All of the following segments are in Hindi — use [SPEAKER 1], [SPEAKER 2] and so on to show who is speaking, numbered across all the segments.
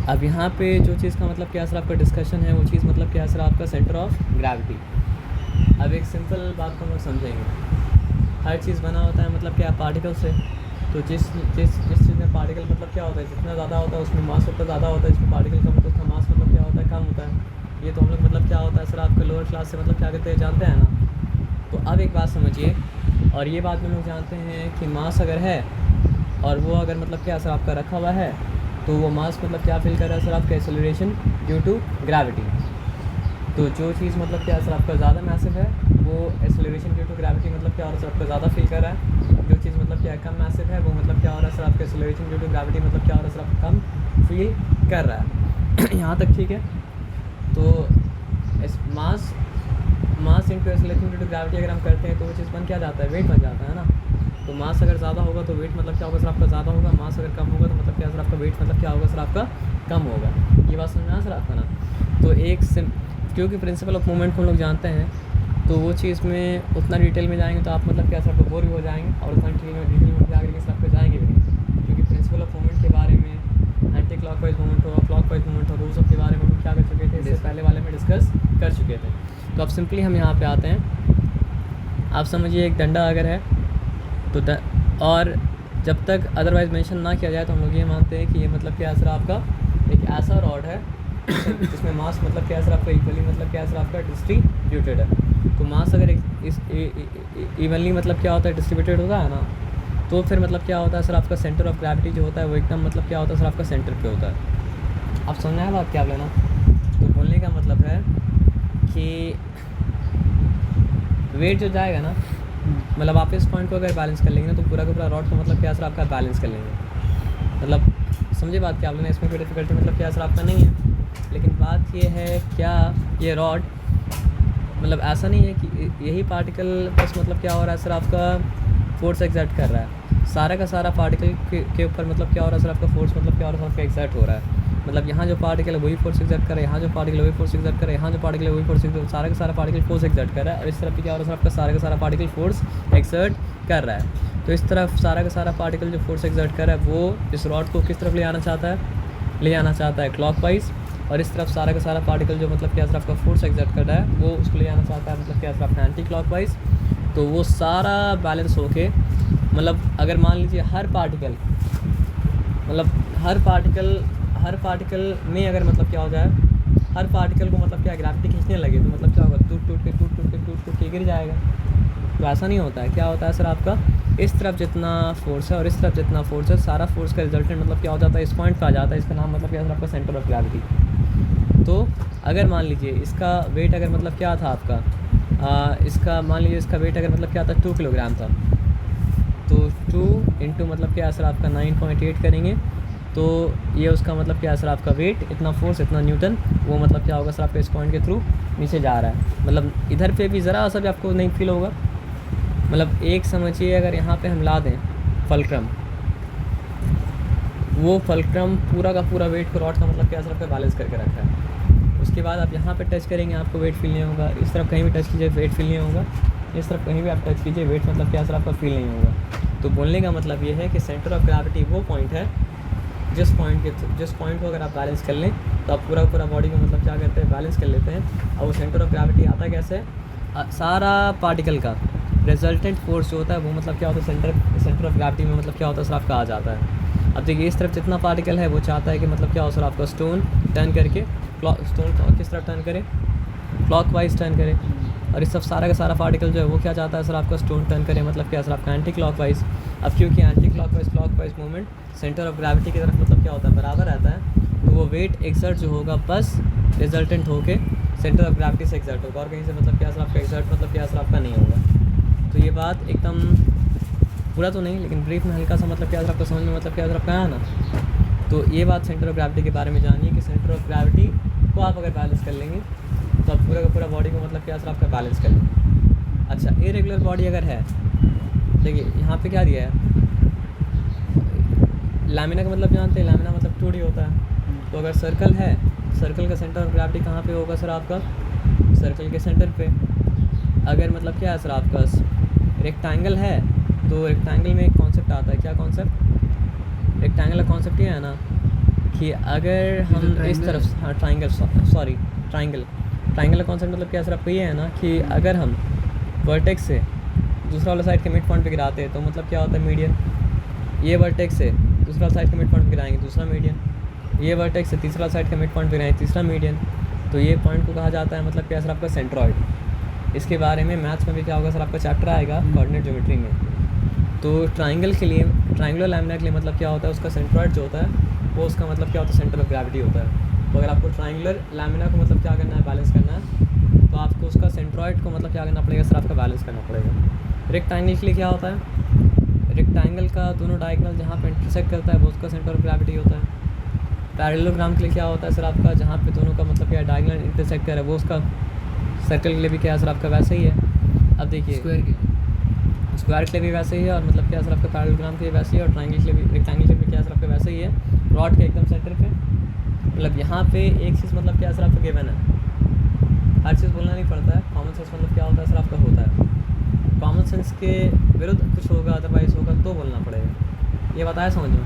[SPEAKER 1] अब यहाँ पे जो चीज़ का मतलब क्या सर आपका डिस्कशन है, वो चीज़ मतलब क्या सर आपका सेंटर ऑफ ग्रेविटी। अब एक सिंपल बात को हम लोग समझेंगे। हर चीज़ बना होता है मतलब क्या पार्टिकल से। तो जिस चीज़ में पार्टिकल मतलब क्या होता है, जितना ज़्यादा होता है उसमें मास उतना ज़्यादा होता है, जिसमें पार्टिकल कम होता है उसका मास मतलब क्या होता है, कम होता है। ये तो हम लोग मतलब क्या होता है सर आपके लोअर क्लास से मतलब क्या कहते हैं, जानते हैं ना। तो अब एक बात समझिए, और ये बात हम लोग जानते हैं कि मास अगर है और वो अगर मतलब क्या सर आपका रखा हुआ है, तो वो मास मतलब क्या फील कर रहा है सर आपका, एक्सेलरेशन ड्यू टू ग्रेविटी। तो जो चीज़ मतलब क्या सर आपका ज़्यादा मैसिव है, वो एक्सेलरेशन ड्यू टू ग्रेविटी मतलब क्या हो रहा है सर आपका ज़्यादा फील कर रहा है। जो चीज़ मतलब क्या कम मैसिव है, वो मतलब क्या हो रहा है सर आपका, एक्सेलरेशन ड्यू टू ग्रेविटी मतलब क्या हो रहा है सर आपका कम फील कर रहा है। यहाँ तक ठीक है। तो इस mass into acceleration due to gravity अगर हम करते हैं तो वो चीज़ बन क्या जाता है, वेट बन जाता है ना। तो मास अगर ज़्यादा होगा तो वेट मतलब क्या होगा सर आपका, ज़्यादा होगा। मास अगर कम होगा तो मतलब क्या सर आपका, वेट मतलब क्या होगा सर आपका, कम होगा। ये बात समझना सर आपका ना। तो क्योंकि प्रिंसिपल ऑफ मूवमेंट को हम लोग जानते हैं, तो वो चीज़ में उतना डिटेल में जाएंगे तो आप मतलब क्या सर आपको बोर भी हो जाएंगे, और उतना डिटेल में जा करके सर आपको जाएंगे भी नहीं। क्योंकि प्रिंसिपल ऑफ मूवमेंट के बारे में, एंटी क्लॉकवाइज मूवमेंट हो, क्लॉकवाइज मूवमेंट हो, वो सब के बारे में हम क्या कर चुके थे, इससे पहले वाले में डिस्कस कर चुके थे। तो अब सिंपली हम यहाँ पे आते हैं। आप समझिए एक डंडा अगर है तो और जब तक अदरवाइज़ मेंशन ना किया जाए तो हम लोग ये मानते हैं कि ये मतलब क्या सर आपका एक ऐसा रॉड है जिसमें मास मतलब क्या सर आपका इक्वली मतलब क्या सर आपका डिस्ट्रीब्यूटेड है। तो मास अगर इवनली मतलब क्या होता है, डिस्ट्रीब्यूटेड होता है ना, तो फिर मतलब क्या होता है सर आपका सेंटर ऑफ ग्रेविटी जो होता है वो एकदम मतलब क्या होता है सर आपका सेंटर पे होता है। आप समझना है बात क्या लेना। तो बोलने का मतलब है कि वेट जो जाएगा ना, मतलब आप इस पॉइंट को अगर बैलेंस कर लेंगे ना, तो पूरा का पूरा रॉड को मतलब क्या सर आपका बैलेंस कर लेंगे। मतलब समझे बात क्या लेना, इसमें कोई डिफिकल्टी मतलब क्या सर आपका नहीं है। लेकिन बात ये है क्या, ये रॉड मतलब ऐसा नहीं है कि यही पार्टिकल बस मतलब क्या हो रहा है सर आपका फोर्स एक्सर्ट कर रहा है। सारा का सारा पार्टिकल के ऊपर मतलब क्या हो रहा है सर आपका फोर्स मतलब क्या हो रहा है सर आपका एक्सर्ट हो रहा है। मतलब यहाँ जो पार्टिकल है वही फोर्स एक्सर्ट कर रहा है, यहाँ जो पार्टिकल है वही फोर्स एक्सर्ट कर रहा है, यहाँ जो पार्टिकल है वही फोर्स एक्सर्ट, सारा का सारा पार्टिकल फोर्स एक्सर्ट कर रहा है। और इस तरफ भी क्या हो रहा है सर आपका, सारा का सारा पार्टिकल फोर्स एक्सर्ट कर रहा है। तो इस तरफ सारा का सारा पार्टिकल जो फोर्स एक्सर्ट कर रहा है वो इस रॉड को किस तरफ ले आना चाहता है, ले आना चाहता है क्लॉकवाइज। और इस तरफ सारा का सारा पार्टिकल जो मतलब क्या सर आपका फोर्स एक्सर्ट कर रहा है वो उसको ले आना चाहता है मतलब क्या सर आपका एंटी क्लॉकवाइज। तो वो सारा बैलेंस होके मतलब अगर मान लीजिए हर पार्टिकल में अगर मतलब क्या हो जाए, हर पार्टिकल को मतलब क्या ग्रेविटी खींचने लगे तो मतलब क्या होगा, टूट के गिर जाएगा। तो ऐसा नहीं होता है। क्या होता है सर आपका, इस तरफ जितना फोर्स है और इस तरफ जितना फोर्स है, सारा फोर्स का रिजल्टेंट मतलब क्या हो जाता है, इस पॉइंट पे आ जाता है। इसका नाम मतलब क्या सर आपका, सेंटर ऑफ ग्रेविटी। तो अगर मान लीजिए इसका वेट अगर मतलब क्या था आपका, इसका मान लीजिए इसका वेट अगर मतलब क्या था 2 किलोग्राम था, तो 2 इंटू मतलब क्या सर आपका 9.8 करेंगे तो ये उसका मतलब क्या सर आपका वेट, इतना फोर्स इतना न्यूटन, वो मतलब क्या होगा सर आपका इस पॉइंट के थ्रू नीचे जा रहा है। मतलब इधर पे भी ज़रा सा भी आपको नहीं फील होगा। मतलब एक समझिए अगर यहाँ पे हम ला दें फलक्रम, वो फलक्रम पूरा का पूरा वेट को रॉड का मतलब क्या सर आपका बैलेंस करके रखा है। उसके बाद आप यहाँ पे टच करेंगे आपको वेट फील नहीं होगा, इस तरफ कहीं भी टच कीजिए वेट फील नहीं होगा, इस तरफ कहीं भी आप टच कीजिए वेट मतलब क्या सर आपका फील नहीं होगा। तो बोलने का मतलब ये है कि सेंटर ऑफ ग्रेविटी वो पॉइंट है जिस पॉइंट को अगर आप बैलेंस कर लें तो आप पूरा बॉडी को मतलब क्या करते हैं, बैलेंस कर लेते हैं। और वो सेंटर ऑफ ग्रेविटी आता कैसे, सारा पार्टिकल का रिजल्टेंट फोर्स जो होता है वो मतलब क्या होता है, सेंटर ऑफ ग्रेविटी में मतलब क्या होता है सर आपका आ जाता है। अब देखिए इस तरफ जितना पार्टिकल है वो चाहता है कि मतलब क्या हो सर आपका, स्टोन टर्न करके स्टोन किस तरफ टर्न करे, क्लॉकवाइज टर्न करे। और इस सब सारा का सारा पार्टिकल जो है वो क्या चाहता है सर आपका, स्टोन टर्न करे मतलब क्या सर आपका एंटी क्लॉकवाइज। अब क्योंकि anti clockwise movement centre of gravity की तरफ मतलब क्या होता है, बराबर रहता है, तो वो वेट एक्सर्ट जो होगा बस रिजल्टेंट होके सेंटर ऑफ ग्रेविटी से एक्सर्ट होगा, और कहीं से मतलब क्या सर आपका एक्सर्ट मतलब क्या सर आपका नहीं होगा। तो ये बात एकदम पूरा तो नहीं लेकिन ब्रीफ में हल्का सा मतलब क्या सर आपको समझ में मतलब क्या सर आपका आया ना। तो ये बात सेंटर ऑफ ग्रेविटी के बारे में जानिए कि सेंटर ऑफ ग्रेविटी को आप अगर बैलेंस कर लेंगे तो आप पूरा का पूरा बॉडी को मतलब क्या सर आपका बैलेंस कर लेंगे। अच्छा, इरेगुलर बॉडी अगर है, देखिए यहाँ पे क्या दिया है, लैमिना का मतलब जानते हैं, लैमिना मतलब 2D होता है। तो अगर सर्कल है, सर्कल का सेंटर ऑफ ग्रेविटी कहाँ पे होगा सर आपका, सर्कल के सेंटर पे। अगर मतलब क्या है सर आपका रेक्टेंगल है, तो रेक्टेंगल में एक कॉन्सेप्ट आता है, क्या कॉन्सेप्ट, रेक्टेंगल का कॉन्सेप्ट ये है ना कि अगर हम इस तरफ, हाँ ट्राइंगल, सॉरी ट्राइंगल का कॉन्सेप्ट मतलब क्या सर आपको ये है ना कि अगर हम वर्टेक्स से दूसरा वाला साइड के मिड पॉइंट पे गिराते हैं तो मतलब क्या होता है मीडियन, ये वर्टेक्स से दूसरा वाला साइड के मिड पॉइंट पे गिराएंगे दूसरा मीडियन, ये वर्टेक्स से तीसरा साइड के मिड पॉइंट पे गिराएंगे तीसरा मीडियन, तो ये पॉइंट को कहा जाता है मतलब क्या सर आपका सेंट्रॉइड। इसके बारे में मैथ्स में भी क्या होगा सर आपका चैप्टर आएगा कोऑर्डिनेट ज्योमेट्री में। तो ट्राइंगल के लिए, ट्राइंगुलर लैमिना के लिए मतलब क्या होता है, उसका सेंट्रॉइड जो होता है वो उसका मतलब क्या होता है, सेंटर ऑफ ग्रेविटी होता है। तो अगर आपको ट्राइंगुलर लैमिना को मतलब क्या करना है, बैलेंस करना है, तो आपको उसका सेंट्रॉइड को मतलब क्या करना पड़ेगा सर, आपका बैलेंस करना पड़ेगा। रेक्टेंगल के लिए क्या होता है, रेक्टेंगल का दोनों डायगोनल जहाँ पे इंटरसेक्ट करता है वो उसका सेंटर ऑफ ग्रेविटी होता है। पैरेललोग्राम के लिए क्या होता है सर आपका, जहाँ पे दोनों का मतलब क्या डायगोनल इंटरसेक्ट कर रहा है वो उसका। सर्कल के लिए भी क्या है सर आपका वैसे ही है। अब देखिए स्क्वायर के लिए भी वैसे ही है, और मतलब क्या सर आपका पैरेललोग्राम के लिए वैसे ही है, और ट्राइंगल के लिए भी, रेक्टेंगल के लिए भी क्या सर आपका वैसे ही है, रॉड के एकदम सेंटर पे। मतलब यहाँ पे एक चीज़ मतलब क्या सर आपका गिवन है, हर चीज़ बोलना नहीं पड़ता है, कॉमन सेंस मतलब क्या होता है सर आपका होता है। कॉमन सेंस के विरुद्ध कुछ होगा, अदरवाइज होगा तो बोलना पड़ेगा। ये बताया समझ में,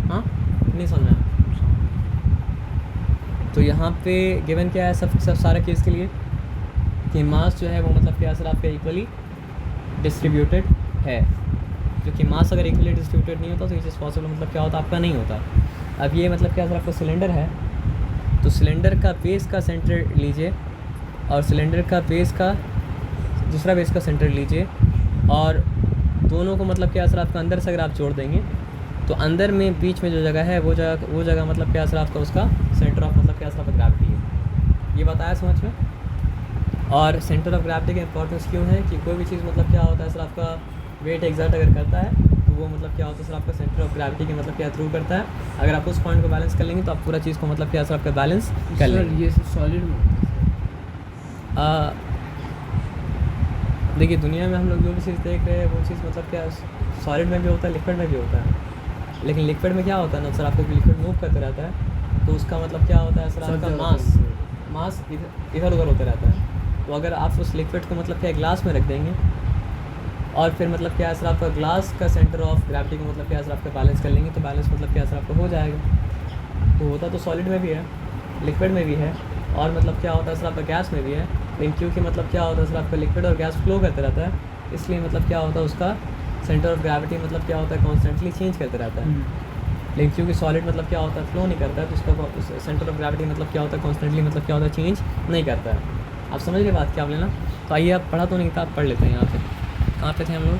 [SPEAKER 1] हाँ नहीं समझ में। तो यहाँ पे गिवन क्या है सब सारे केस के लिए कि मास जो है वो मतलब क्या सर आपका इक्वली डिस्ट्रीब्यूटेड है, क्योंकि मास अगर इक्वली डिस्ट्रीब्यूटेड नहीं होता तो ये चीज़ पॉसिबल मतलब क्या होता आपका नहीं होता। अब ये मतलब क्या सर आपका सिलेंडर है, तो सिलेंडर का बेस का सेंटर लीजिए और सिलेंडर का बेस का दूसरा बेस का सेंटर लीजिए, और दोनों को मतलब क्या सर आपका अंदर से अगर आप जोड़ देंगे तो अंदर में बीच में जो जगह है वो जगह मतलब क्या सर आपका उसका सेंटर ऑफ मतलब क्या सर आपका ग्रेविटी है। ये बताया समझ में। और सेंटर ऑफ ग्रेविटी का इंपॉर्टेंस क्यों है कि कोई भी चीज़ मतलब क्या होता है सर आपका वेट एग्जर्ट अगर करता है तो वो मतलब क्या होता है सर आपका सेंटर ऑफ ग्रेविटी के मतलब क्या थ्रू करता है। अगर आप उस पॉइंट को बैलेंस कर लेंगे तो आप पूरा चीज़ को मतलब क्या सर आपका बैलेंस कर लेंगे।
[SPEAKER 2] ये सॉलिड में
[SPEAKER 1] देखिए दुनिया में हम लोग जो भी चीज़ देख रहे हैं वो चीज़ मतलब क्या सॉलिड में भी होता है, लिक्विड में भी होता है। लेकिन लिक्विड में क्या होता है ना सर आपको, लिक्विड मूव करते रहता है तो उसका मतलब क्या होता है सर आपका मास इधर उधर होता रहता है। तो अगर आप उस लिक्विड को मतलब क्या ग्लास में रख देंगे और फिर मतलब क्या सर आपका ग्लास का सेंटर ऑफ ग्रेविटी को मतलब क्या सर आपका बैलेंस कर लेंगे तो बैलेंस मतलब क्या सर आपका हो जाएगा। तो होता तो सॉलिड में भी है, लिक्विड में भी है, और मतलब क्या होता है सर आपका गैस में भी है। लेकिन क्योंकि मतलब क्या होता है सर आपका लिक्विड और गैस फ्लो करते रहता है, इसलिए मतलब क्या होता है उसका सेंटर ऑफ ग्रेविटी मतलब क्या होता है कॉन्स्टेंटली चेंज करते रहता है। लेकिन क्योंकि सॉलिड मतलब क्या होता है फ्लो नहीं करता है तो उसका सेंटर ऑफ ग्रेविटी मतलब क्या होता है कॉन्स्टेंटली मतलब क्या होता है चेंज नहीं करता है। आप समझ गए बात क्या आप लेना। तो आइए आप पढ़ा तो नहीं था, आप पढ़ लेते हैं। यहाँ पे कहाँ पे थे हम लोग।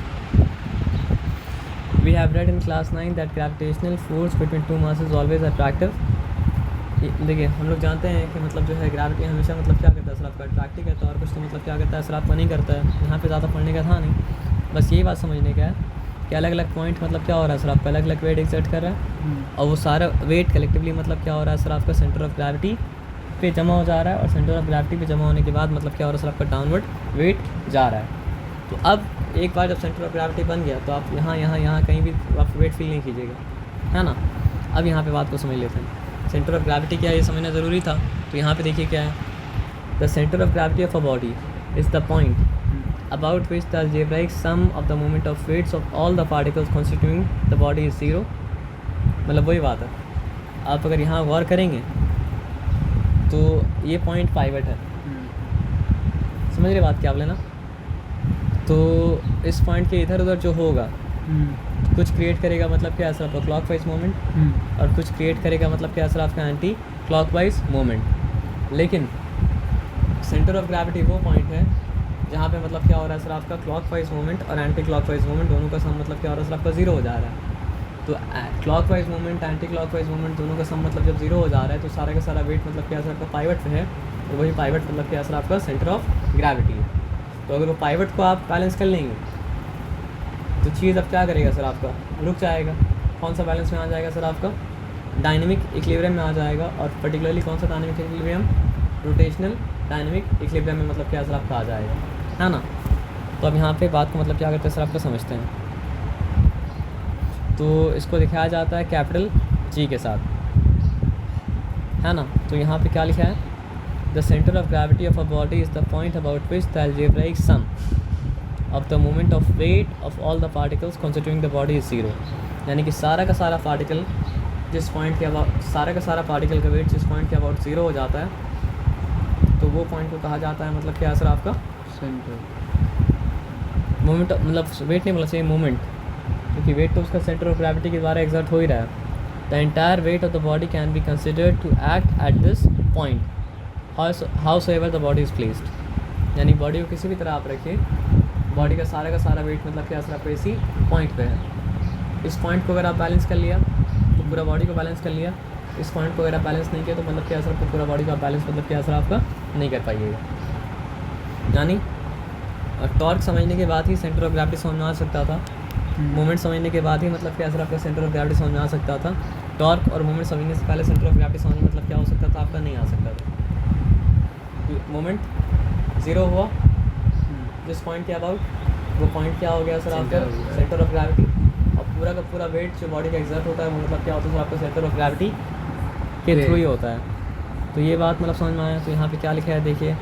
[SPEAKER 1] We have read in class 9 that gravitational force between two mass is always attractive. देखिए हम लोग जानते हैं कि मतलब जो है ग्रेविटी हमेशा मतलब क्या करता है सर आपका अट्रैक्टिव करता है, और कुछ तो मतलब क्या करता है सर आपका नहीं करता है। यहाँ पे ज़्यादा पढ़ने का था नहीं, बस यही बात समझने का है कि अलग अलग पॉइंट मतलब क्या हो रहा है सर आपका अलग अलग वेट एक्सर्ट कर रहा है, और वो सारा वेट कलेक्टिवली मतलब क्या हो रहा है सर आपका सेंटर ऑफ ग्रेविटी पे जमा हो जा रहा है, और सेंटर ऑफ ग्रेविटी पे जमा होने के बाद मतलब क्या हो रहा है सर आपका डाउनवर्ड वेट जा रहा है। तो अब एक बार जब सेंटर ऑफ ग्रेविटी बन गया तो आप यहाँ कहीं भी आप वेट फील नहीं कीजिएगा, है ना। अब यहाँ पे बात को समझ लेते हैं। सेंटर ऑफ ग्रेविटी क्या है ये समझना ज़रूरी था। तो यहाँ पे देखिए क्या है, the centre of gravity of a body is the point about which the algebraic sum of the moment of weights of all the particles constituting the body is 0। मतलब वही बात है, आप अगर यहाँ गौर करेंगे तो ये पॉइंट पाइवट है, समझ रहे बात क्या आप लेना। तो इस पॉइंट के इधर उधर जो होगा कुछ क्रिएट करेगा मतलब क्या असर आपका क्लॉकवाइज मोमेंट, और कुछ क्रिएट करेगा मतलब क्या असर आपका एंटी क्लॉकवाइज मोमेंट। लेकिन सेंटर ऑफ ग्रेविटी वो पॉइंट है जहाँ पे मतलब क्या हो रहा है सर आपका क्लॉकवाइज मोमेंट और एंटी क्लॉकवाइज मोमेंट दोनों का सम मतलब क्या हो रहा है सर आपका ज़ीरो हो जा रहा है। तो clockwise moment anti clockwise moment दोनों का सम मतलब जब ज़ीरो हो जा रहा है तो सारा का सारा वेट मतलब क्या सर आपका पाइवट पे है, तो वही पाइवट मतलब क्या सर आपका सेंटर ऑफ ग्रेविटी है। तो अगर वो पाइवट को आप बैलेंस कर लेंगे तो चीज़ अब क्या करेगा सर आपका रुक जाएगा। कौन सा बैलेंस में आ जाएगा सर आपका डायनेमिक इक्विलिब्रियम में आ जाएगा, और पर्टिकुलरली कौन सा dynamic equilibrium rotational dynamic equilibrium में मतलब क्या सर आपका आ जाएगा, है ना। तो अब यहाँ पे बात को मतलब क्या करते हैं सर आपका समझते हैं। तो इसको दिखाया जाता है कैपिटल जी के साथ, है ना। तो यहाँ पे क्या लिखा है, the centre of gravity of a body is the point about which the algebraic sum of the moment of weight of all the particles constituting the body is 0। यानी कि सारा का सारा पार्टिकल जिस पॉइंट के अबाउट सारा का सारा पार्टिकल का वेट जिस पॉइंट के अबाउट 0 हो जाता है तो वो पॉइंट को कहा जाता है मतलब क्या सर आपका
[SPEAKER 2] सेंटर।
[SPEAKER 1] मोमेंट, मतलब वेट नहीं बोला चाहिए, मोमेंट, क्योंकि वेट तो उसका सेंटर ऑफ ग्रेविटी के द्वारा एग्जर्ट हो ही रहा है। The entire weight of the body can be considered to act at this point how so ever the body is placed. यानी बॉडी को किसी भी तरह आप रखिए, बॉडी का सारा वेट मतलब क्या असर आपका इसी पॉइंट पे है। इस पॉइंट को अगर आप बैलेंस कर लिया तो पूरा बॉडी को बैलेंस कर लिया, इस पॉइंट को अगर आप बैलेंस नहीं किया तो मतलब क्या असर आपको पूरा बॉडी का बैलेंस मतलब क्या असर आपका नहीं कर पाइएगा। यानी टॉर्क समझने के बाद ही सेंटर ऑफ ग्रेविटी समझ में आ सकता था, मोमेंट समझने के बाद ही मतलब क्या असर आपका सेंटर ऑफ ग्रेविटी समझ में आ सकता था। टॉर्क और मोमेंट समझने से पहले सेंटर ऑफ ग्रेविटी समझ में मतलब क्या हो सकता था आपका नहीं आ सकता था। मोमेंट 0 हुआ जिस पॉइंट के अबाउट, वो पॉइंट क्या हो गया सर आपका सेंटर ऑफ ग्रेविटी, और पूरा का पूरा वेट जो बॉडी का एग्जर्ट होता है वो मतलब क्या होता है सर आपका सेंटर ऑफ ग्रेविटी के थ्रू ही होता है। तो ये बात मतलब समझ में आया। तो यहाँ पे क्या लिखा है देखिए,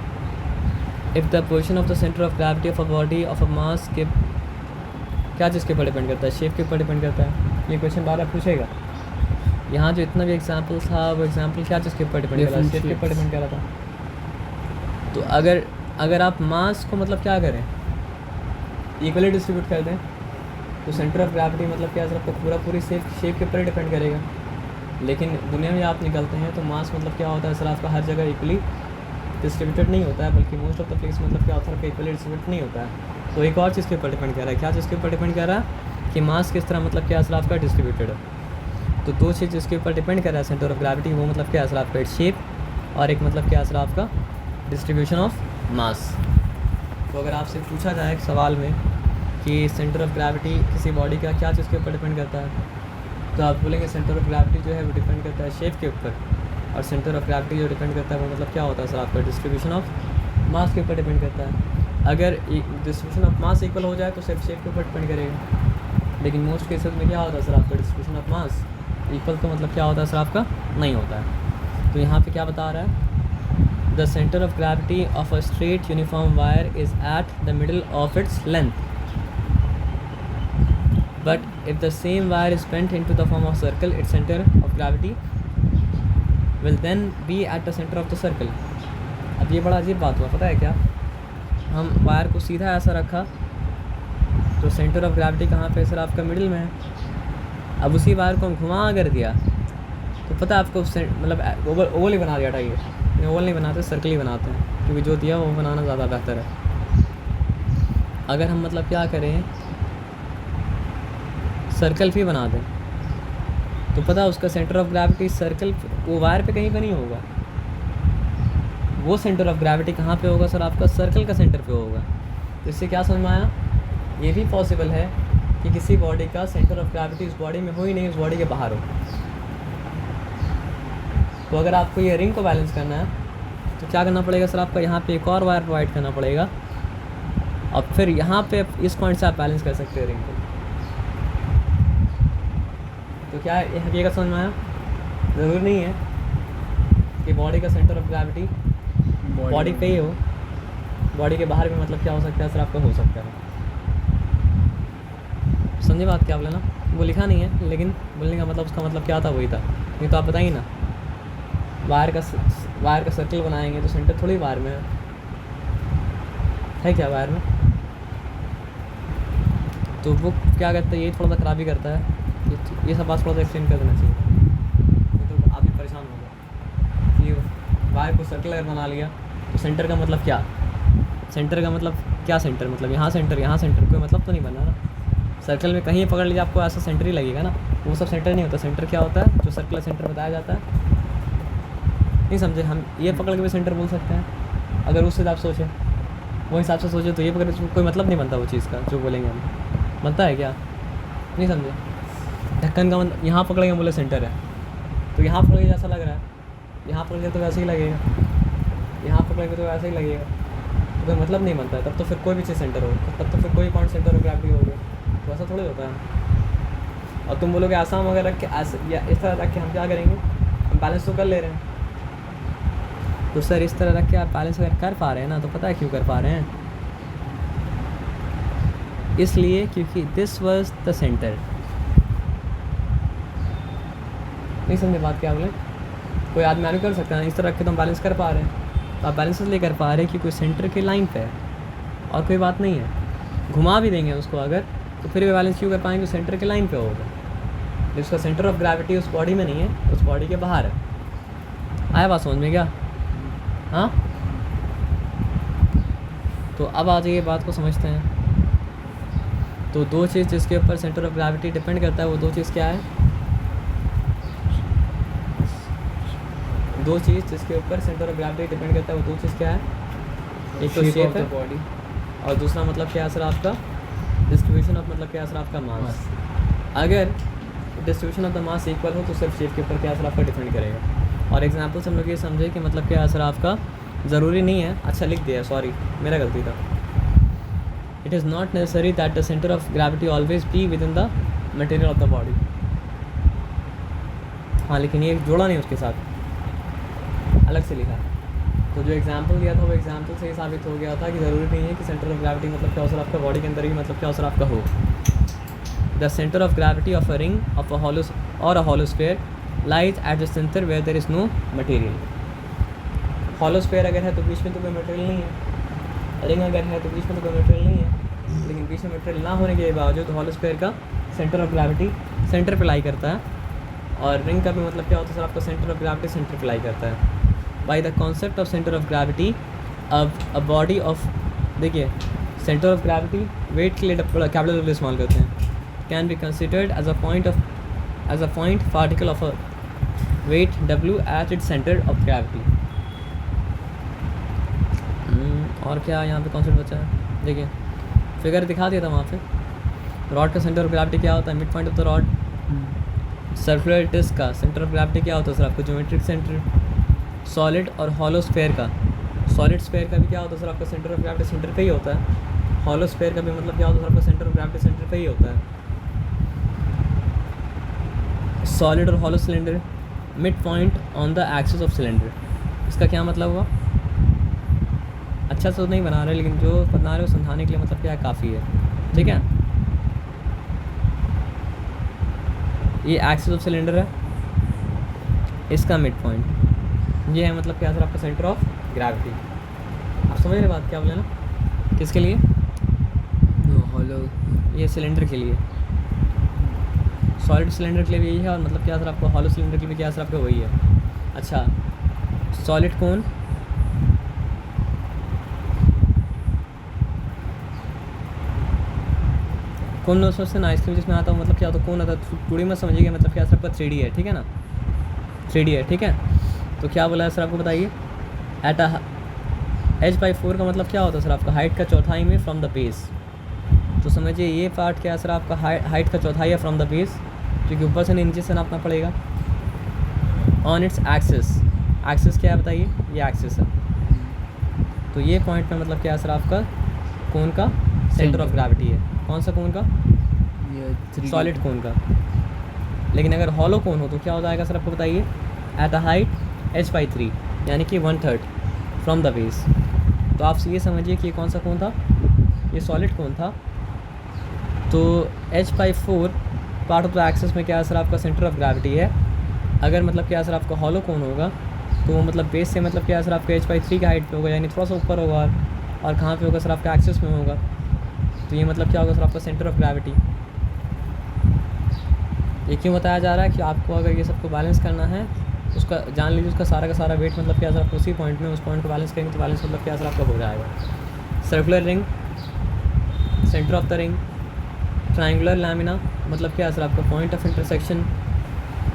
[SPEAKER 1] if the position of the centre of gravity of a body of a mass के क्या चीज़ के ऊपर डिपेंड करता है, शेप के ऊपर डिपेंड करता है। ये क्वेश्चन बार बार पूछेगा। यहाँ जो इतना भी एग्जाम्पल था वो एग्जाम्पल क्या चीज़ के ऊपर डिपेंड कर रहा है, शेप के ऊपर डिपेंड कर रहा था। तो अगर आप मास को मतलब क्या करें, इक्वली डिस्ट्रीब्यूट कर दें तो सेंटर ऑफ ग्रेविटी मतलब क्या सर आपको पूरी शेप के ऊपर डिपेंड करेगा। लेकिन दुनिया में आप निकलते हैं तो मास मतलब क्या होता है सर आपका हर जगह इक्वली डिस्ट्रीब्यूटेड नहीं होता है, बल्कि मोस्ट ऑफ द प्लेस मतलब क्या होता है इक्वली डिस्ट्रीब्यूट नहीं होता है। तो एक और चीज़ के ऊपर डिपेंड कर रहा है, क्या चीज़ के ऊपर डिपेंड कर रहा है कि मास किस तरह मतलब क्या सर आपका डिस्ट्रीब्यूटेड है। तो दो चीज़ जिसके ऊपर डिपेंड कर रहा है सेंटर ऑफ ग्रेविटी, वो मतलब क्या सर आपका शेप, और एक मतलब क्या सर आपका डिस्ट्रीब्यूशन ऑफ मास। तो अगर आपसे पूछा जाए एक सवाल में कि सेंटर ऑफ ग्रेविटी किसी बॉडी का क्या चीज़ के ऊपर डिपेंड करता है, तो आप बोलेंगे सेंटर ऑफ ग्रेविटी जो है वो डिपेंड करता है शेप के ऊपर, और सेंटर ऑफ ग्रेविटी जो डिपेंड करता है वो मतलब क्या होता है सर आपका डिस्ट्रीब्यूशन ऑफ मास के ऊपर डिपेंड करता है। अगर डिस्ट्रीब्यूशन ऑफ मास इक्वल हो जाए तो सिर्फ शेप के ऊपर डिपेंड करेगा, लेकिन मोस्ट केसेस में क्या होता है सर आपका डिस्ट्रीब्यूशन ऑफ मास इक्वल तो मतलब क्या होता है सर आपका नहीं होता है। तो यहाँ पे क्या बता रहा है, the centre of gravity of a straight uniform wire is at the middle of its length, but if the same wire is bent into the form of circle, its center of gravity will then be at the center of the circle। अब ये बड़ा अजीब बात हुआ, पता है क्या, हम वायर को सीधा ऐसा रखा तो सेंटर ऑफ ग्रेविटी कहाँ पे सर आपका मिडिल में है। अब उसी वायर को हम घुमा कर दिया तो पता है आपको मतलब ओवल ही बना दिया। टाइगर ओवल नहीं बनाते, सर्कल ही बनाते हैं, क्योंकि जो दिया वो बनाना ज़्यादा बेहतर है। अगर हम मतलब क्या करें सर्कल भी बना दें तो पता है उसका सेंटर ऑफ ग्रेविटी सर्कल वो वायर पे कहीं पे नहीं होगा, वो सेंटर ऑफ ग्रेविटी कहाँ पे होगा सर आपका सर्कल का सेंटर पे होगा। तो इससे क्या समझ में आया, ये भी पॉसिबल है कि किसी बॉडी का सेंटर ऑफ ग्रेविटी उस बॉडी में हो ही नहीं, उस बॉडी के बाहर हो। तो अगर आपको ये रिंग को बैलेंस करना है तो क्या करना पड़ेगा सर आपका, यहाँ पे एक और वायर प्रोवाइड करना पड़ेगा, और फिर यहाँ पे इस पॉइंट से आप बैलेंस कर सकते हैं रिंग को। तो क्या ये हकीकत समझ में आया, ज़रूरी नहीं है कि बॉडी का सेंटर ऑफ ग्रेविटी बॉडी पे ही हो, बॉडी के बाहर भी मतलब क्या हो सकता है सर आपका हो सकता है। समझे बात क्या बोले ना, वो लिखा नहीं है लेकिन बोलने का मतलब उसका मतलब क्या था वही था। नहीं तो आप बताइए ना, वायर का सर्कल बनाएंगे तो सेंटर थोड़ी वायर में है क्या वायर में। तो वो क्या करता है, ये थोड़ा सा खराबी करता है। ये सब बात थोड़ा सा एक्सप्लेन कर देना चाहिए, नहीं तो आप भी परेशान हो गए। ये वायर को सर्कल अगर बना लिया तो सेंटर का मतलब क्या, सेंटर का मतलब क्या, सेंटर मतलब यहाँ सेंटर कोई मतलब तो नहीं बना ना। सर्कल में कहीं पकड़ लीजिए आपको ऐसा सेंटर ही लगेगा ना, वो सब सेंटर नहीं होता। सेंटर क्या होता है, जो सर्कुलर सेंटर बताया जाता है। नहीं समझे, हम ये पकड़ के भी सेंटर बोल सकते हैं अगर उस हिसाब सोचें, वो हिसाब से सोचे तो ये पकड़ कोई मतलब नहीं बनता वो चीज़ का जो बोलेंगे हम, बनता है क्या, नहीं समझे। ढक्कन का मतलब यहाँ पकड़ के बोले सेंटर है, तो यहाँ पकड़ के जैसा लग रहा है, यहाँ पकड़ के तो वैसे ही लगेगा, यहाँ पकड़ के तो वैसे ही लगेगा, तो कोई मतलब नहीं बनता है। तब तो फिर कोई भी चीज़ सेंटर हो, तब तो फिर कोई पॉइंट सेंटर ऑफ ग्रेविटी हो गया, तो ऐसा थोड़ी होता है। और तुम बोलोगे आसाम अगर रख के ऐसे या इस तरह रख के हम क्या करेंगे, हम बैलेंस तो कर ले रहे हैं। तो सर इस तरह रख के आप बैलेंस अगर कर पा रहे हैं ना, तो पता है क्यों कर पा रहे हैं, इसलिए क्योंकि दिस वाज द सेंटर। नहीं समझे बात क्या बोले? कोई आदमी आगे कर सकता है, इस तरह रख के तो हम बैलेंस कर पा रहे हैं। तो आप बैलेंस इसलिए कर पा रहे हैं कि कोई सेंटर के लाइन पे है और कोई बात नहीं है। घुमा भी देंगे उसको अगर, तो फिर भी बैलेंस क्यों कर पाएंगे? सेंटर के लाइन पे होगा। जिसका सेंटर ऑफ ग्रेविटी उस बॉडी में नहीं है, उस बॉडी के बाहर है। आया बात समझ में क्या? हाँ, तो अब आ जाइए बात को समझते हैं। तो दो चीज़ जिसके ऊपर सेंटर ऑफ ग्रेविटी डिपेंड करता है, वो दो चीज़ क्या है? दो चीज़ जिसके ऊपर सेंटर ऑफ ग्रेविटी डिपेंड करता है, वो दो चीज़ क्या है? एक तो शेप है बॉडी, और दूसरा मतलब क्या असर आपका डिस्ट्रीब्यूशन ऑफ, मतलब क्या असर आपका मास। अगर distribution of the mass equal हो तो सिर्फ शेप के ऊपर क्या असर आपका डिपेंड करेगा। और एग्जांपल से हम लोग ये समझे कि मतलब क्या असर आपका ज़रूरी नहीं है, अच्छा लिख दिया, सॉरी मेरा गलती था। It is not necessary that the centre of gravity always be with in the material of the body. हाँ, लेकिन ये जोड़ा नहीं, उसके साथ अलग से लिखा है। तो जो एग्जांपल दिया था वो एग्जांपल से ही साबित हो गया था कि ज़रूरी नहीं है कि सेंटर ऑफ ग्रेविटी मतलब क्या असर आपका बॉडी के अंदर ही मतलब क्या असर आपका हो। The centre of gravity of a ring of a hollow और a hollow sphere lies at the centre where there is no material. Hollow sphere अगर है तो बीच में तो कोई मटेरियल नहीं है, रिंग अगर है तो बीच में तो कोई मटेरियल नहीं है, लेकिन बीच में मटेरियल ना होने के बावजूद तो हॉलो स्फीयर का सेंटर ऑफ ग्रेविटी सेंटर पर लाई करता है, और रिंग का भी मतलब क्या होता है सर आपका सेंटर ऑफ ग्रेविटी सेंटर पर लाई करता है। By the concept of centre of gravity a body of, देखिए सेंटर ऑफ ग्रेविटी वेट के लिए कैपिटल डब्ल्यू इस्तेमाल करते हैं, can be considered as a point particle of a weight W at its centre of gravity. और क्या यहाँ पे कॉन्सेप्ट बचा है? देखिए फिगर दिखा दिया था वहाँ पे। रॉड का सेंटर ऑफ ग्रेविटी क्या होता है? Mid point of the rod. Circular disc का सेंटर ऑफ ग्रेविटी क्या होता है सर आपको? Geometric centre. सॉलिड और हॉलो स्फीयर का, सॉलिड स्फीयर का भी क्या होता है सर आपका सेंटर ऑफ ग्रेविटी सेंटर पे ही होता है। हॉलो स्फीयर का भी मतलब क्या होता है सर आपका सेंटर ऑफ ग्रेविटी सेंटर पे ही होता है। सॉलिड और hollow cylinder mid point on the axis of cylinder, इसका क्या मतलब हुआ? अच्छा से तो नहीं बना रहे, लेकिन जो बना रहे हो समझाने के लिए मतलब क्या काफ़ी है, ठीक है। ये एक्सिस ऑफ सिलेंडर है, इसका मिड पॉइंट ये है, मतलब क्या सर आपका सेंटर ऑफ ग्रेविटी। आप समझ रहे बात क्या बोले ना? किसके लिए?
[SPEAKER 2] हॉलो,
[SPEAKER 1] ये सिलेंडर के लिए, सॉलिड सिलेंडर के लिए भी यही है, और मतलब क्या सर आपको हॉलो सिलेंडर के लिए क्या सर आपका वही है। अच्छा, सॉलिड कोन, कोन नो सोचते ना आइसक्रीम जिसमें आता हूँ मतलब क्या होता है? कोन आता है, पूरी में समझिएगा मतलब क्या सर आपका 3D है, ठीक है ना? 3D है, ठीक है। तो क्या बोला है सर आपको बताइए? एट अ h/4 का मतलब क्या होता है सर आपका? हाइट का चौथाई में फ्रॉम द बेस। तो समझिए ये पार्ट क्या है सर आपका? हाइट का चौथाई है फ्रॉम द बेस, क्योंकि ऊपर से नीचे से नापना पड़ेगा। ऑन इट्स एक्सिस, एक्सिस क्या है बताइए? ये एक्सिस है। तो ये पॉइंट पे मतलब क्या है सर आपका? कोन का सेंटर ऑफ ग्रेविटी है। कौन सा कोन का?
[SPEAKER 2] ये
[SPEAKER 1] सॉलिड कोन का। लेकिन अगर हॉलो कोन हो तो क्या हो जाएगा सर आपको बताइए? एट अ हाइट h/3 यानी कि 1/3 फ्रॉम द बेस। तो आप ये समझिए कि ये कौन सा कोन था? ये सॉलिड कोन था। तो h/4 part of the axis में क्या है सर आपका? सेंटर ऑफ ग्रेविटी है। अगर मतलब क्या है सर आपका हॉलो कोन होगा तो वो मतलब बेस से मतलब क्या है सर आपका h/3 की हाइट पे होगा, यानी थोड़ा सा ऊपर होगा। और कहाँ पे होगा सर आपका? एक्सिस में होगा। तो ये मतलब क्या होगा सर आपका? Centre of gravity. ये क्यों बताया जा रहा है कि आपको अगर ये सबको बैलेंस करना है, उसका जान लीजिए उसका सारा का सारा वेट मतलब क्या सर आपको उसी पॉइंट में, उस पॉइंट को बैलेंस करेंगे तो बैलेंस मतलब क्या सर आपका हो जाएगा। Circular ring, centre of the ring. Triangular lamina मतलब क्या है सर आपका? पॉइंट ऑफ इंटरसेक्शन,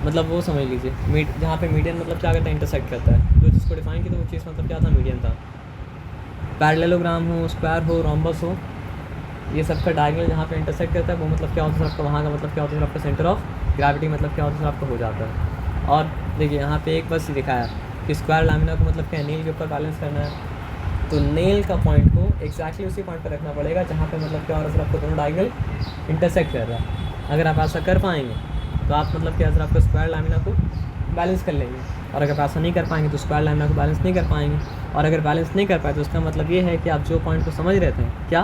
[SPEAKER 1] मतलब वो समझ लीजिए जहाँ पे मीडियन मतलब क्या करता है? इंटरसेक्ट करता है। जो जिसको डिफाइन की तो वो चीज़ मतलब क्या था? मीडियन था। पैरेललोग्राम हो, स्क्वायर हो, रोम्बस हो, ये सब का डायगोनल जहाँ पे इंटरसेक्ट करता है वो मतलब क्या होता है सर आपका? वहाँ का मतलब क्या होता है सर आपका? सेंटर ऑफ ग्रेविटी मतलब क्या होता है सर आपका? हो जाता है। और देखिए यहाँ पे एक बस दिखाया कि स्क्वायर लैमिना को मतलब क्या नेल के ऊपर बैलेंस करना है, तो नेल का पॉइंट को एक्जैक्टली उसी पॉइंट पर रखना पड़ेगा जहाँ पे मतलब क्या हो रहा है सर आपको? दोनों डायगोनल इंटरसेक्ट कर रहा है। अगर आप ऐसा कर पाएंगे तो आप मतलब क्या सर आपका? स्क्वायर लैमिना को बैलेंस कर लेंगे। और अगर आप ऐसा नहीं कर पाएंगे तो स्क्वायर लैमिना को बैलेंस नहीं कर पाएंगे। और अगर बैलेंस नहीं कर पाए तो उसका मतलब ये है कि आप जो पॉइंट को समझ रहे थे क्या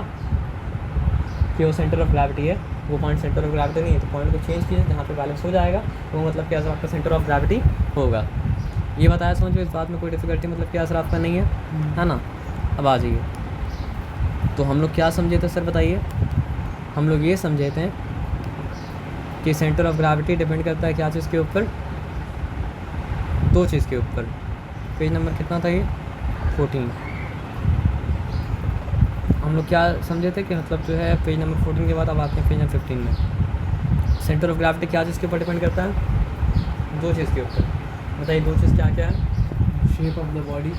[SPEAKER 1] कि वो सेंटर ऑफ ग्रेविटी है, वो पॉइंट सेंटर ऑफ ग्रेविटी नहीं है, तो पॉइंट को चेंज कीजिए जहाँ पे बैलेंस हो जाएगा, तो वो मतलब क्या सर आपका सेंटर ऑफ ग्रेविटी होगा। ये बताया समझ में, इस बात में कोई डिफिकल्टी मतलब क्या सर आपका नहीं है ना। अब आ जाइए, तो हम लोग क्या समझे थे सर बताइए। हम लोग ये समझे थे कि सेंटर ऑफ ग्रेविटी डिपेंड करता है क्या चीज़ के ऊपर, दो चीज़ के ऊपर। पेज नंबर कितना था ये, 14। हम लोग क्या समझे थे कि मतलब जो है पेज नंबर 14 के बाद अब आते हैं पेज नंबर 15 में। सेंटर ऑफ ग्रेविटी क्या चीज़ के ऊपर डिपेंड करता है, दो चीज़ के ऊपर। बताइए दो चीज़ क्या क्या है।
[SPEAKER 2] Shape of the body,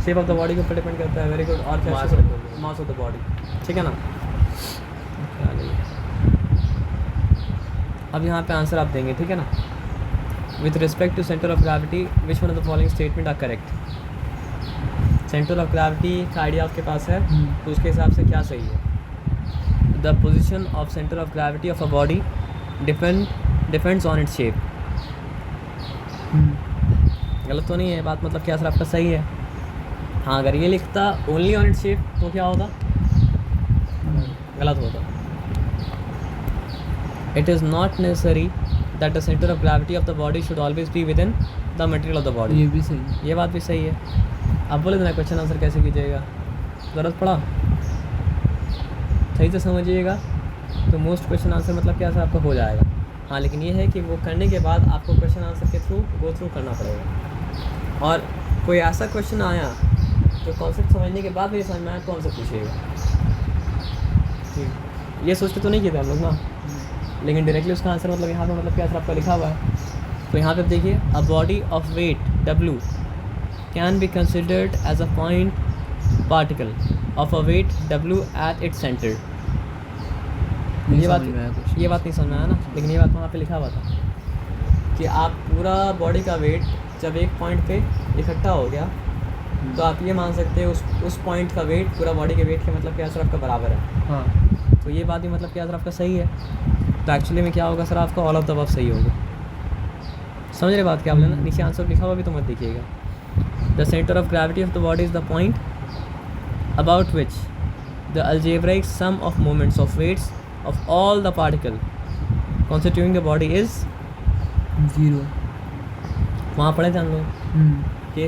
[SPEAKER 1] shape of the body के ऊपर डिपेंड करता है। Very good. और क्या, मास ऑफ द बॉडी, ठीक है ना। अब यहाँ पे आंसर आप देंगे, ठीक है ना। With respect to centre of gravity which one of the following statement are correct. Centre of gravity का आइडिया आपके पास है, तो उसके हिसाब से क्या सही है। The position of centre of gravity of a body depends on its shape. गलत तो नहीं है बात, मतलब क्या सर आपका सही है। हाँ, अगर ये लिखता ओनली ऑन इट्स शेप तो क्या होता, गलत होता। It is not necessary that the centre of gravity of the body should always be with in the material of the body.
[SPEAKER 2] ये भी सही है,
[SPEAKER 1] ये बात भी सही है। अब बोले तो ना क्वेश्चन आंसर कैसे कीजिएगा, ज़रूरत पड़ा सही से समझिएगा, तो मोस्ट क्वेश्चन आंसर मतलब क्या सर आपका हो जाएगा। हाँ, लेकिन ये है कि वो करने के बाद आपको क्वेश्चन आंसर के थ्रू गो थ्रू करना पड़ेगा। और कोई ऐसा क्वेश्चन आया जो कॉन्सेप्ट समझने के बाद भी समझ में आया तो हमसे पूछिएगा। ये सोच के तो नहीं किए थे हम लोग ना, लेकिन डायरेक्टली उसका आंसर मतलब यहाँ पे मतलब क्या सर आपका लिखा हुआ है। तो यहाँ पे देखिए, a body of weight W can be considered as a point particle of a weight W at its centre. ये बात नहीं समझ में आया ना, लेकिन ये बात वहाँ पे लिखा हुआ था कि आप पूरा बॉडी का वेट जब एक पॉइंट पे इकट्ठा हो गया तो आप ये मान सकते हैं उस पॉइंट का वेट पूरा बॉडी के वेट के मतलब क्या सर आपका बराबर है।
[SPEAKER 2] हाँ,
[SPEAKER 1] तो ये बात भी मतलब क्या सर आपका सही है। तो एक्चुअली में क्या होगा सर आपका ऑल ऑफ द अबव सही होगा। समझ रहे बात क्या आप लेना, नीचे आंसर लिखा हुआ भी तो मत देखिएगा। The centre of gravity of the body is the point about which the algebraic sum of moments of weights of all the particle constituting the body is
[SPEAKER 2] 0।
[SPEAKER 1] वहाँ पढ़े थे हम लोग कि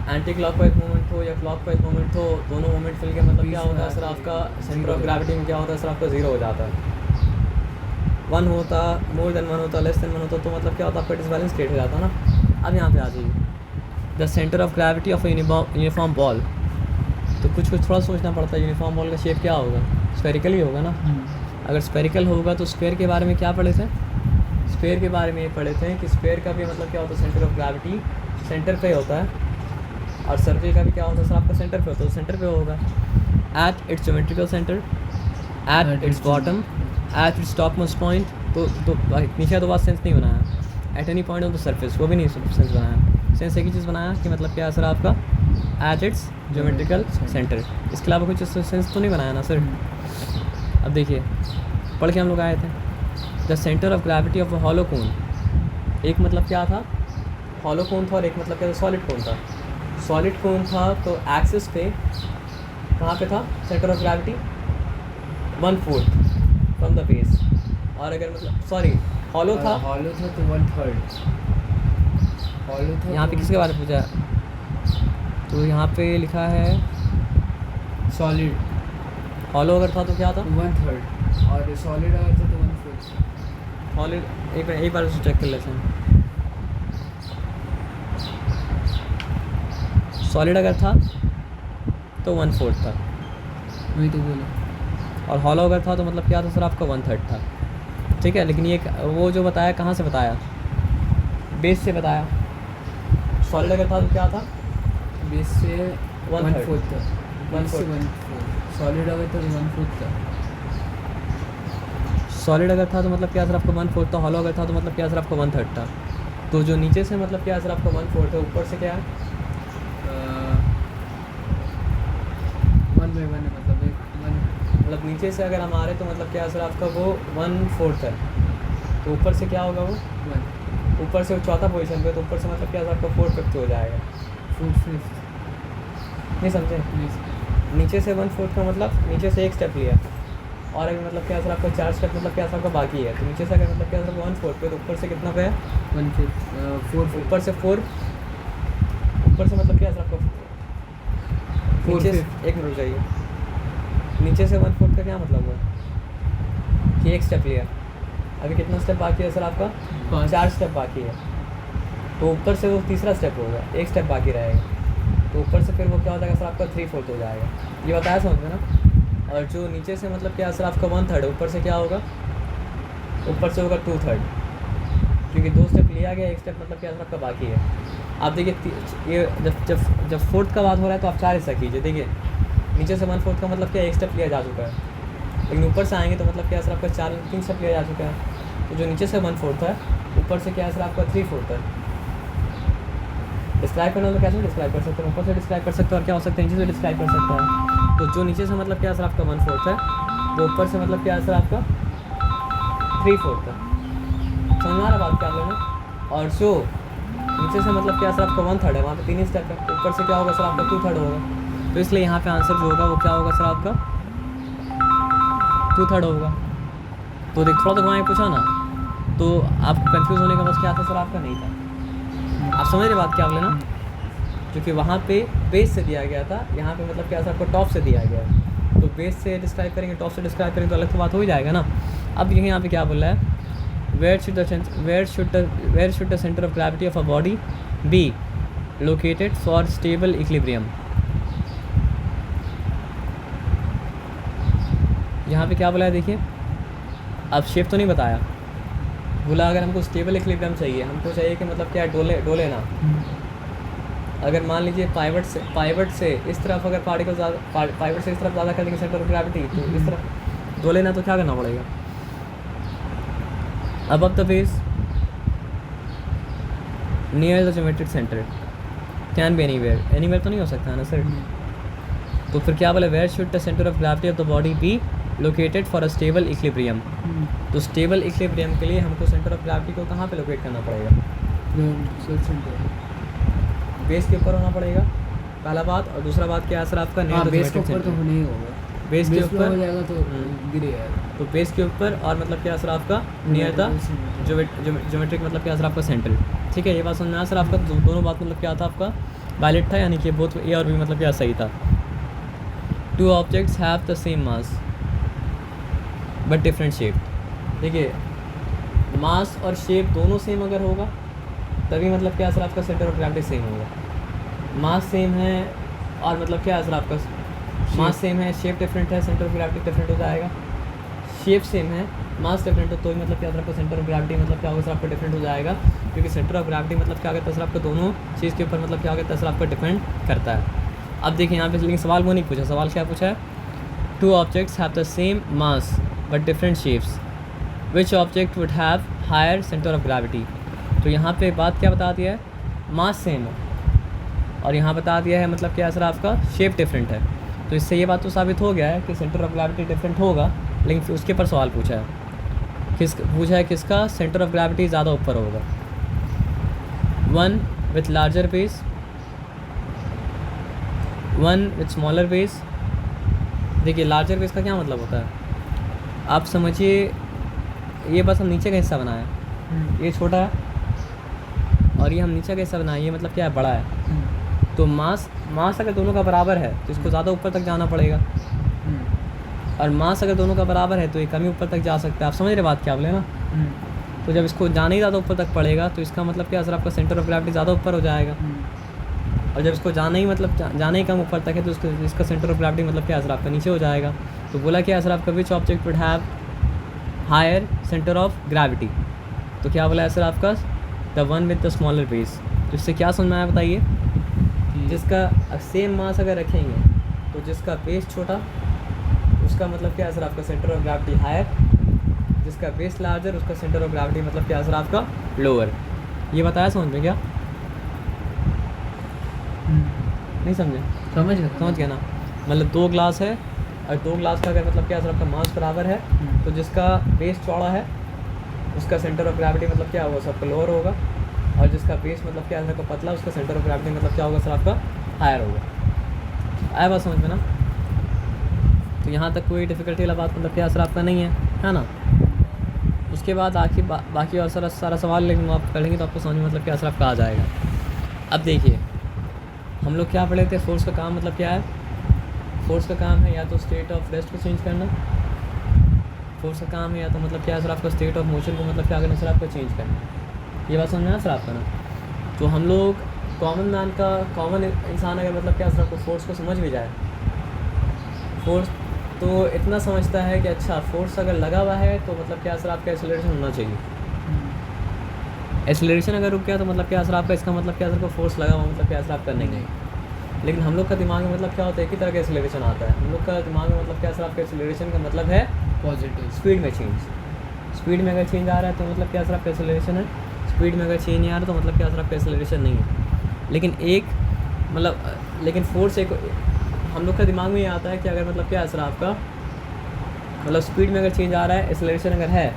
[SPEAKER 1] एंटी क्लॉकवाइज मूवमेंट हो या क्लॉकवाइज मूवमेंट हो, दोनों मूवमेंट मिल के मतलब क्या होता है सर आपका सेंटर ऑफ ग्रेविटी में क्या होता है सर आपका 0 हो जाता है। 1 होता, मोर देन 1 होता, लेस देन 1 होता, तो मतलब क्या होता है आपका डिसबैलेंस स्टेट हो जाता है ना। अब यहाँ पे आ जाइए, the centre of gravity of uniform ball. तो कुछ थोड़ा सोचना पड़ता है, यूनिफॉर्म बॉल का शेप क्या होगा, स्फेरिकल ही होगा ना। अगर स्फेरिकल होगा तो स्क्वायर के बारे में क्या पढ़े थे, स्क्वायर के बारे में ये पढ़े थे कि स्क्वायर का भी मतलब क्या होता है सेंटर ऑफ ग्रेविटी सेंटर पे होता है, और सर्कल का भी क्या होता है सर आपका सेंटर पे होता है, तो सेंटर पे होगा at its geometrical centre, at its bottom, at its top most point. तो नीचे तो बात सेंस नहीं बनाया, at any point on the surface वो भी नहीं सेंस बनाया। सेंस एक ही चीज़ बनाया कि मतलब क्या सर आपका एट इट्स ज्योमेट्रिकल सेंटर, इसके अलावा कुछ सेंस तो नहीं बनाया ना सर। अब देखिए पढ़ के हम लोग आए थे, the centre of gravity of a hollow cone. एक मतलब क्या था, हॉलो कोन था, और एक मतलब क्या था, सॉलिड कोन था। सॉलिड कोन था तो एक्सिस पे कहाँ पे था centre of gravity, 1/4 from the base. और अगर मतलब सॉरी हॉलो था
[SPEAKER 2] तो 1/3 हॉलो था।
[SPEAKER 1] यहाँ पे किसके बारे में पूछा, तो यहाँ पे लिखा है
[SPEAKER 2] सॉलिड।
[SPEAKER 1] हॉलो अगर था तो क्या था
[SPEAKER 2] 1/3, और सॉलिड अगर था तो 1/4।
[SPEAKER 1] सॉलिड एक बार उसे चेक कर लेते हैं। सॉलिड अगर था तो 1/4 था,
[SPEAKER 2] वही तो बोला।
[SPEAKER 1] और हॉलो अगर था तो मतलब क्या था सर आपका 1/3 था, ठीक है। लेकिन ये वो जो बताया कहाँ से बताया, बेस से बताया। सॉलिड अगर था तो क्या था,
[SPEAKER 2] बेस से 1/4 था,
[SPEAKER 1] 1/4।
[SPEAKER 2] सॉलिड अगर था तो 1/4 था।
[SPEAKER 1] सॉलिड अगर था तो मतलब क्या सर आपका 1/4 था, हॉलो अगर था तो मतलब क्या सर आपका 1/3 था। तो जो नीचे से मतलब क्या सर आपका 1/4 है, ऊपर से क्या है
[SPEAKER 2] 1/1 है, मतलब एक 1,
[SPEAKER 1] मतलब नीचे से अगर हम आ रहे तो मतलब क्या सर आपका वो 1/4 है, तो ऊपर से क्या होगा वो
[SPEAKER 2] 1,
[SPEAKER 1] ऊपर से चौथा पोजीशन पे, तो ऊपर से मतलब क्या सर आपका 4/5 हो जाएगा।
[SPEAKER 2] 4/5
[SPEAKER 1] नहीं समझे, नीचे से 1/4 का मतलब नीचे से एक स्टेप लिया और अगर मतलब क्या सर आपका 4 स्टेप मतलब क्या सर आपका बाकी है, तो नीचे से अगर मतलब क्या सर 1/4 पे, तो ऊपर से कितना पे है?
[SPEAKER 2] 1/5 4
[SPEAKER 1] ऊपर से 4, ऊपर से मतलब क्या सर आपका
[SPEAKER 2] 4
[SPEAKER 1] नीचे से,
[SPEAKER 2] 5
[SPEAKER 1] एक मिनट रुक जाइए, नीचे से 1/4 का क्या मतलब हुआ कि एक स्टेप लिया, अभी कितना स्टेप बाकी है सर आपका?
[SPEAKER 2] 5
[SPEAKER 1] 4 स्टेप बाकी है, तो ऊपर से वो तीसरा स्टेप होगा, एक स्टेप बाकी रहेगा, तो ऊपर से फिर वो क्या हो जाएगा सर आपका 3/4 हो जाएगा। ये बताया समझ में ना? और जो नीचे से मतलब क्या सर आपका 1/3 है, ऊपर से क्या होगा? ऊपर से होगा 2/3, क्योंकि 2 स्टेप लिया गया, एक स्टेप मतलब क्या सर आपका बाकी है। आप देखिए ये जब फोर्थ का बात हो रहा है तो आप 4 हिस्सा कीजिए। देखिए नीचे से 1/4 का मतलब क्या एक स्टेप लिया जा चुका है, लेकिन ऊपर से आएंगे तो मतलब क्या सर आपका 3 स्टेप लिया जा चुका है। तो जो नीचे से 1/4 है, ऊपर से क्या सर आपका 3/4 है। डिस्क्राइब करना तो कैसे डिस्क्राइब कर सकते हैं? ऊपर से डिस्क्राइब कर सकते हैं, और क्या हो सकता है नीचे से डिस्क्राइब कर सकता है। तो जो नीचे से मतलब क्या सर आपका 1/4 है, वो ऊपर से मतलब क्या सर आपका 3/4 है। समझ में आ रहा बात क्या आप लेना? और जो नीचे से मतलब क्या सर आपका 1/3 है, वहाँ पे 3 ही स्टेप है, ऊपर से क्या होगा सर आपका 2/3 होगा। तो इसलिए यहाँ पे आंसर जो होगा वो क्या होगा सर आपका 2/3 होगा। तो देख थोड़ा तो वहाँ पूछा ना, तो आपको कंफ्यूज होने का बस क्या था सर आपका? नहीं था। आप समझ रहे बात क्या आप लेना? क्योंकि वहाँ पे बेस से दिया गया था, यहाँ पे मतलब क्या सर आपको टॉप से दिया गया है। तो बेस से डिस्क्राइब करेंगे, टॉप से डिस्क्राइब करेंगे तो अलग तो बात हो ही जाएगा ना। अब देखिए यहाँ पे क्या बोल रहा है, where should the center of gravity of a body be located for stable equilibrium? यहाँ पे क्या बोला है देखिए, अब शेप तो नहीं बताया, बोला अगर हमको स्टेबल इक्विलिब्रियम चाहिए, हमको चाहिए कि मतलब क्या डोले ना। अगर मान लीजिए पाइवट से इस तरफ अगर पार्टिकल ज़्यादा, पाइवट से इस तरफ ज़्यादा कर देंगे सेंटर ऑफ ग्रेविटी, तो इस तरफ डोले ना, तो क्या करना पड़ेगा? above the base near the geometric center can be anywhere तो नहीं हो सकता है ना सर। तो फिर क्या बोले, where should the center of gravity of the body be located for a stable equilibrium? तो स्टेबल इक्विलिब्रियम के लिए हमको सेंटर ऑफ ग्रेविटी को कहाँ पे लोकेट करना पड़ेगा? बेस के ऊपर होना पड़ेगा, पहला बात। और दूसरा बात क्या है सर आपका?
[SPEAKER 2] हाँ, बेस के ऊपर तो होने ही होगा,
[SPEAKER 1] बेस के
[SPEAKER 2] पे
[SPEAKER 1] ऊपर
[SPEAKER 2] हो जाएगा तो गिर जाएगा।
[SPEAKER 1] तो बेस के ऊपर, और मतलब क्या सर आपका नियर द ज्योमेट्रिक मतलब क्या सर आपका सेंटर। ठीक है, ये बात समझ में आया सर आपका? दोनों बात मतलब क्या था आपका? वैलिड था, यानी कि बोथ ए और बी मतलब क्या सही था। To objects have the same mass but different shape. देखिए मास और शेप दोनों सेम अगर होगा तभी मतलब क्या सर आपका सेंटर ऑफ ग्रेविटी सेम होगा। मास सेम है और मतलब क्या सर आपका मास सेम है, शेप डिफरेंट है, सेंटर ऑफ ग्रेविटी डिफरेंट हो जाएगा। शेप सेम है, मास डिफरेंट है, तो ही मतलब क्या सर आपका सेंटर ऑफ ग्रेविटी मतलब क्या होगा सर आपका डिफरेंट हो जाएगा, क्योंकि सेंटर ऑफ ग्रेविटी मतलब क्या करता है सर आपका दोनों चीज़ के ऊपर मतलब क्या करता है सर आपका डिपेंड करता है। अब देखिए यहाँ पे लेकिन सवाल वो नहीं पूछा, सवाल क्या पूछा है? Two objects have the same mass but different shapes, which object would have higher centre of gravity. तो यहाँ पे बात क्या बता दिया है? मास सेम है, और यहाँ बता दिया है मतलब क्या सर आपका शेप डिफरेंट है। तो इससे ये बात तो साबित हो गया है कि सेंटर ऑफ ग्रेविटी डिफरेंट होगा, लेकिन फिर उसके ऊपर सवाल पूछा है किसका सेंटर ऑफ ग्रेविटी ज़्यादा ऊपर होगा? One with larger base, one with smaller base. देखिए लार्जर बेस का क्या मतलब होता है? आप समझिए, ये बस हम नीचे का हिस्सा बनाया, ये छोटा है, और ये हम नीचे का हिस्सा बनाया, ये मतलब क्या है? बड़ा है। तो मास अगर दोनों का बराबर है तो इसको ज़्यादा ऊपर तक जाना पड़ेगा, और मास अगर दोनों का बराबर है तो ये कम ही ऊपर तक जा सकता है। आप समझ रहे बात क्या बोले ना? तो जब इसको जाना ही ज़्यादा ऊपर तक पड़ेगा तो इसका मतलब क्या सर आपका सेंटर ऑफ ग्रेविटी ज़्यादा ऊपर हो जाएगा, और जब इसको जाना ही कम ऊपर तक है तो इसका सेंटर ऑफ ग्रेविटी मतलब क्या सर आपका नीचे हो जाएगा। तो बोला क्या सर आपका which object would have higher centre of gravity, तो क्या बोला है सर आपका? The one with the smaller base. तो इससे क्या समझ में आया बताइए? जिसका सेम मास अगर रखेंगे तो जिसका बेस छोटा उसका मतलब क्या है सर आपका सेंटर ऑफ ग्रेविटी हायर, जिसका बेस लार्जर उसका सेंटर ऑफ ग्रेविटी मतलब क्या है सर आपका लोअर। ये बताया समझ में क्या? नहीं समझे? समझ गया ना? मतलब 2 ग्लास है, और 2 ग्लास का अगर मतलब क्या सर आपका मास बराबर है, तो जिसका बेस चौड़ा है उसका सेंटर ऑफ ग्रेविटी मतलब क्या होगा? सबका लोअर होगा, और जिसका बेस मतलब क्या है सर पतला, उसका सेंटर ऑफ ग्रेविटी मतलब क्या होगा सर आपका हायर होगा। आया बात समझ में ना? तो यहाँ तक कोई डिफ़िकल्टी वाला बात मतलब क्या असर आपका नहीं है ना। उसके बाद आखिर बाकी और सारा सवाल लेकिन आप पढ़ेंगे तो आपको समझ में मतलब क्या असर आपका आ जाएगा। अब देखिए हम लोग क्या पढ़े थे, फोर्स का काम मतलब क्या है। फोर्स का काम है या तो स्टेट ऑफ रेस्ट को चेंज करना, फोर्स का काम है या तो मतलब क्या सर आपका स्टेट ऑफ मोशन को मतलब क्या करना सर आपको चेंज करना। ये बात समझ में आया सर आपका ना। तो हम लोग कॉमन इंसान अगर मतलब क्या सर आपको फोर्स को समझ भी जाए, फोर्स तो इतना समझता है कि अच्छा फोर्स अगर लगा हुआ है तो मतलब क्या सर आपका एक्सेलरेशन होना चाहिए। एक्सेलरेशन अगर रुक गया तो मतलब क्या सर आपका, इसका मतलब क्या सर को फोर्स लगा हुआ मतलब क्या सर आपका नहीं। लेकिन हम लोग का दिमाग में मतलब क्या होता है, एक ही तरह का एक्सेलरेशन आता है। हम लोग का दिमाग में मतलब क्या सर आपका एक्सेलरेशन का मतलब है
[SPEAKER 2] पॉजिटिव
[SPEAKER 1] स्पीड में चेंज। स्पीड में अगर चेंज आ रहा है तो मतलब क्या सर आपका एक्सेलरेशन है, स्पीड में अगर चेंज नहीं आ रहा तो मतलब क्या सर आपका एक्सेलरेशन नहीं है। लेकिन फोर्स एक हम लोग का दिमाग में ये आता है कि अगर मतलब क्या सर आपका मतलब स्पीड में अगर चेंज आ रहा है, एक्सेलरेशन अगर है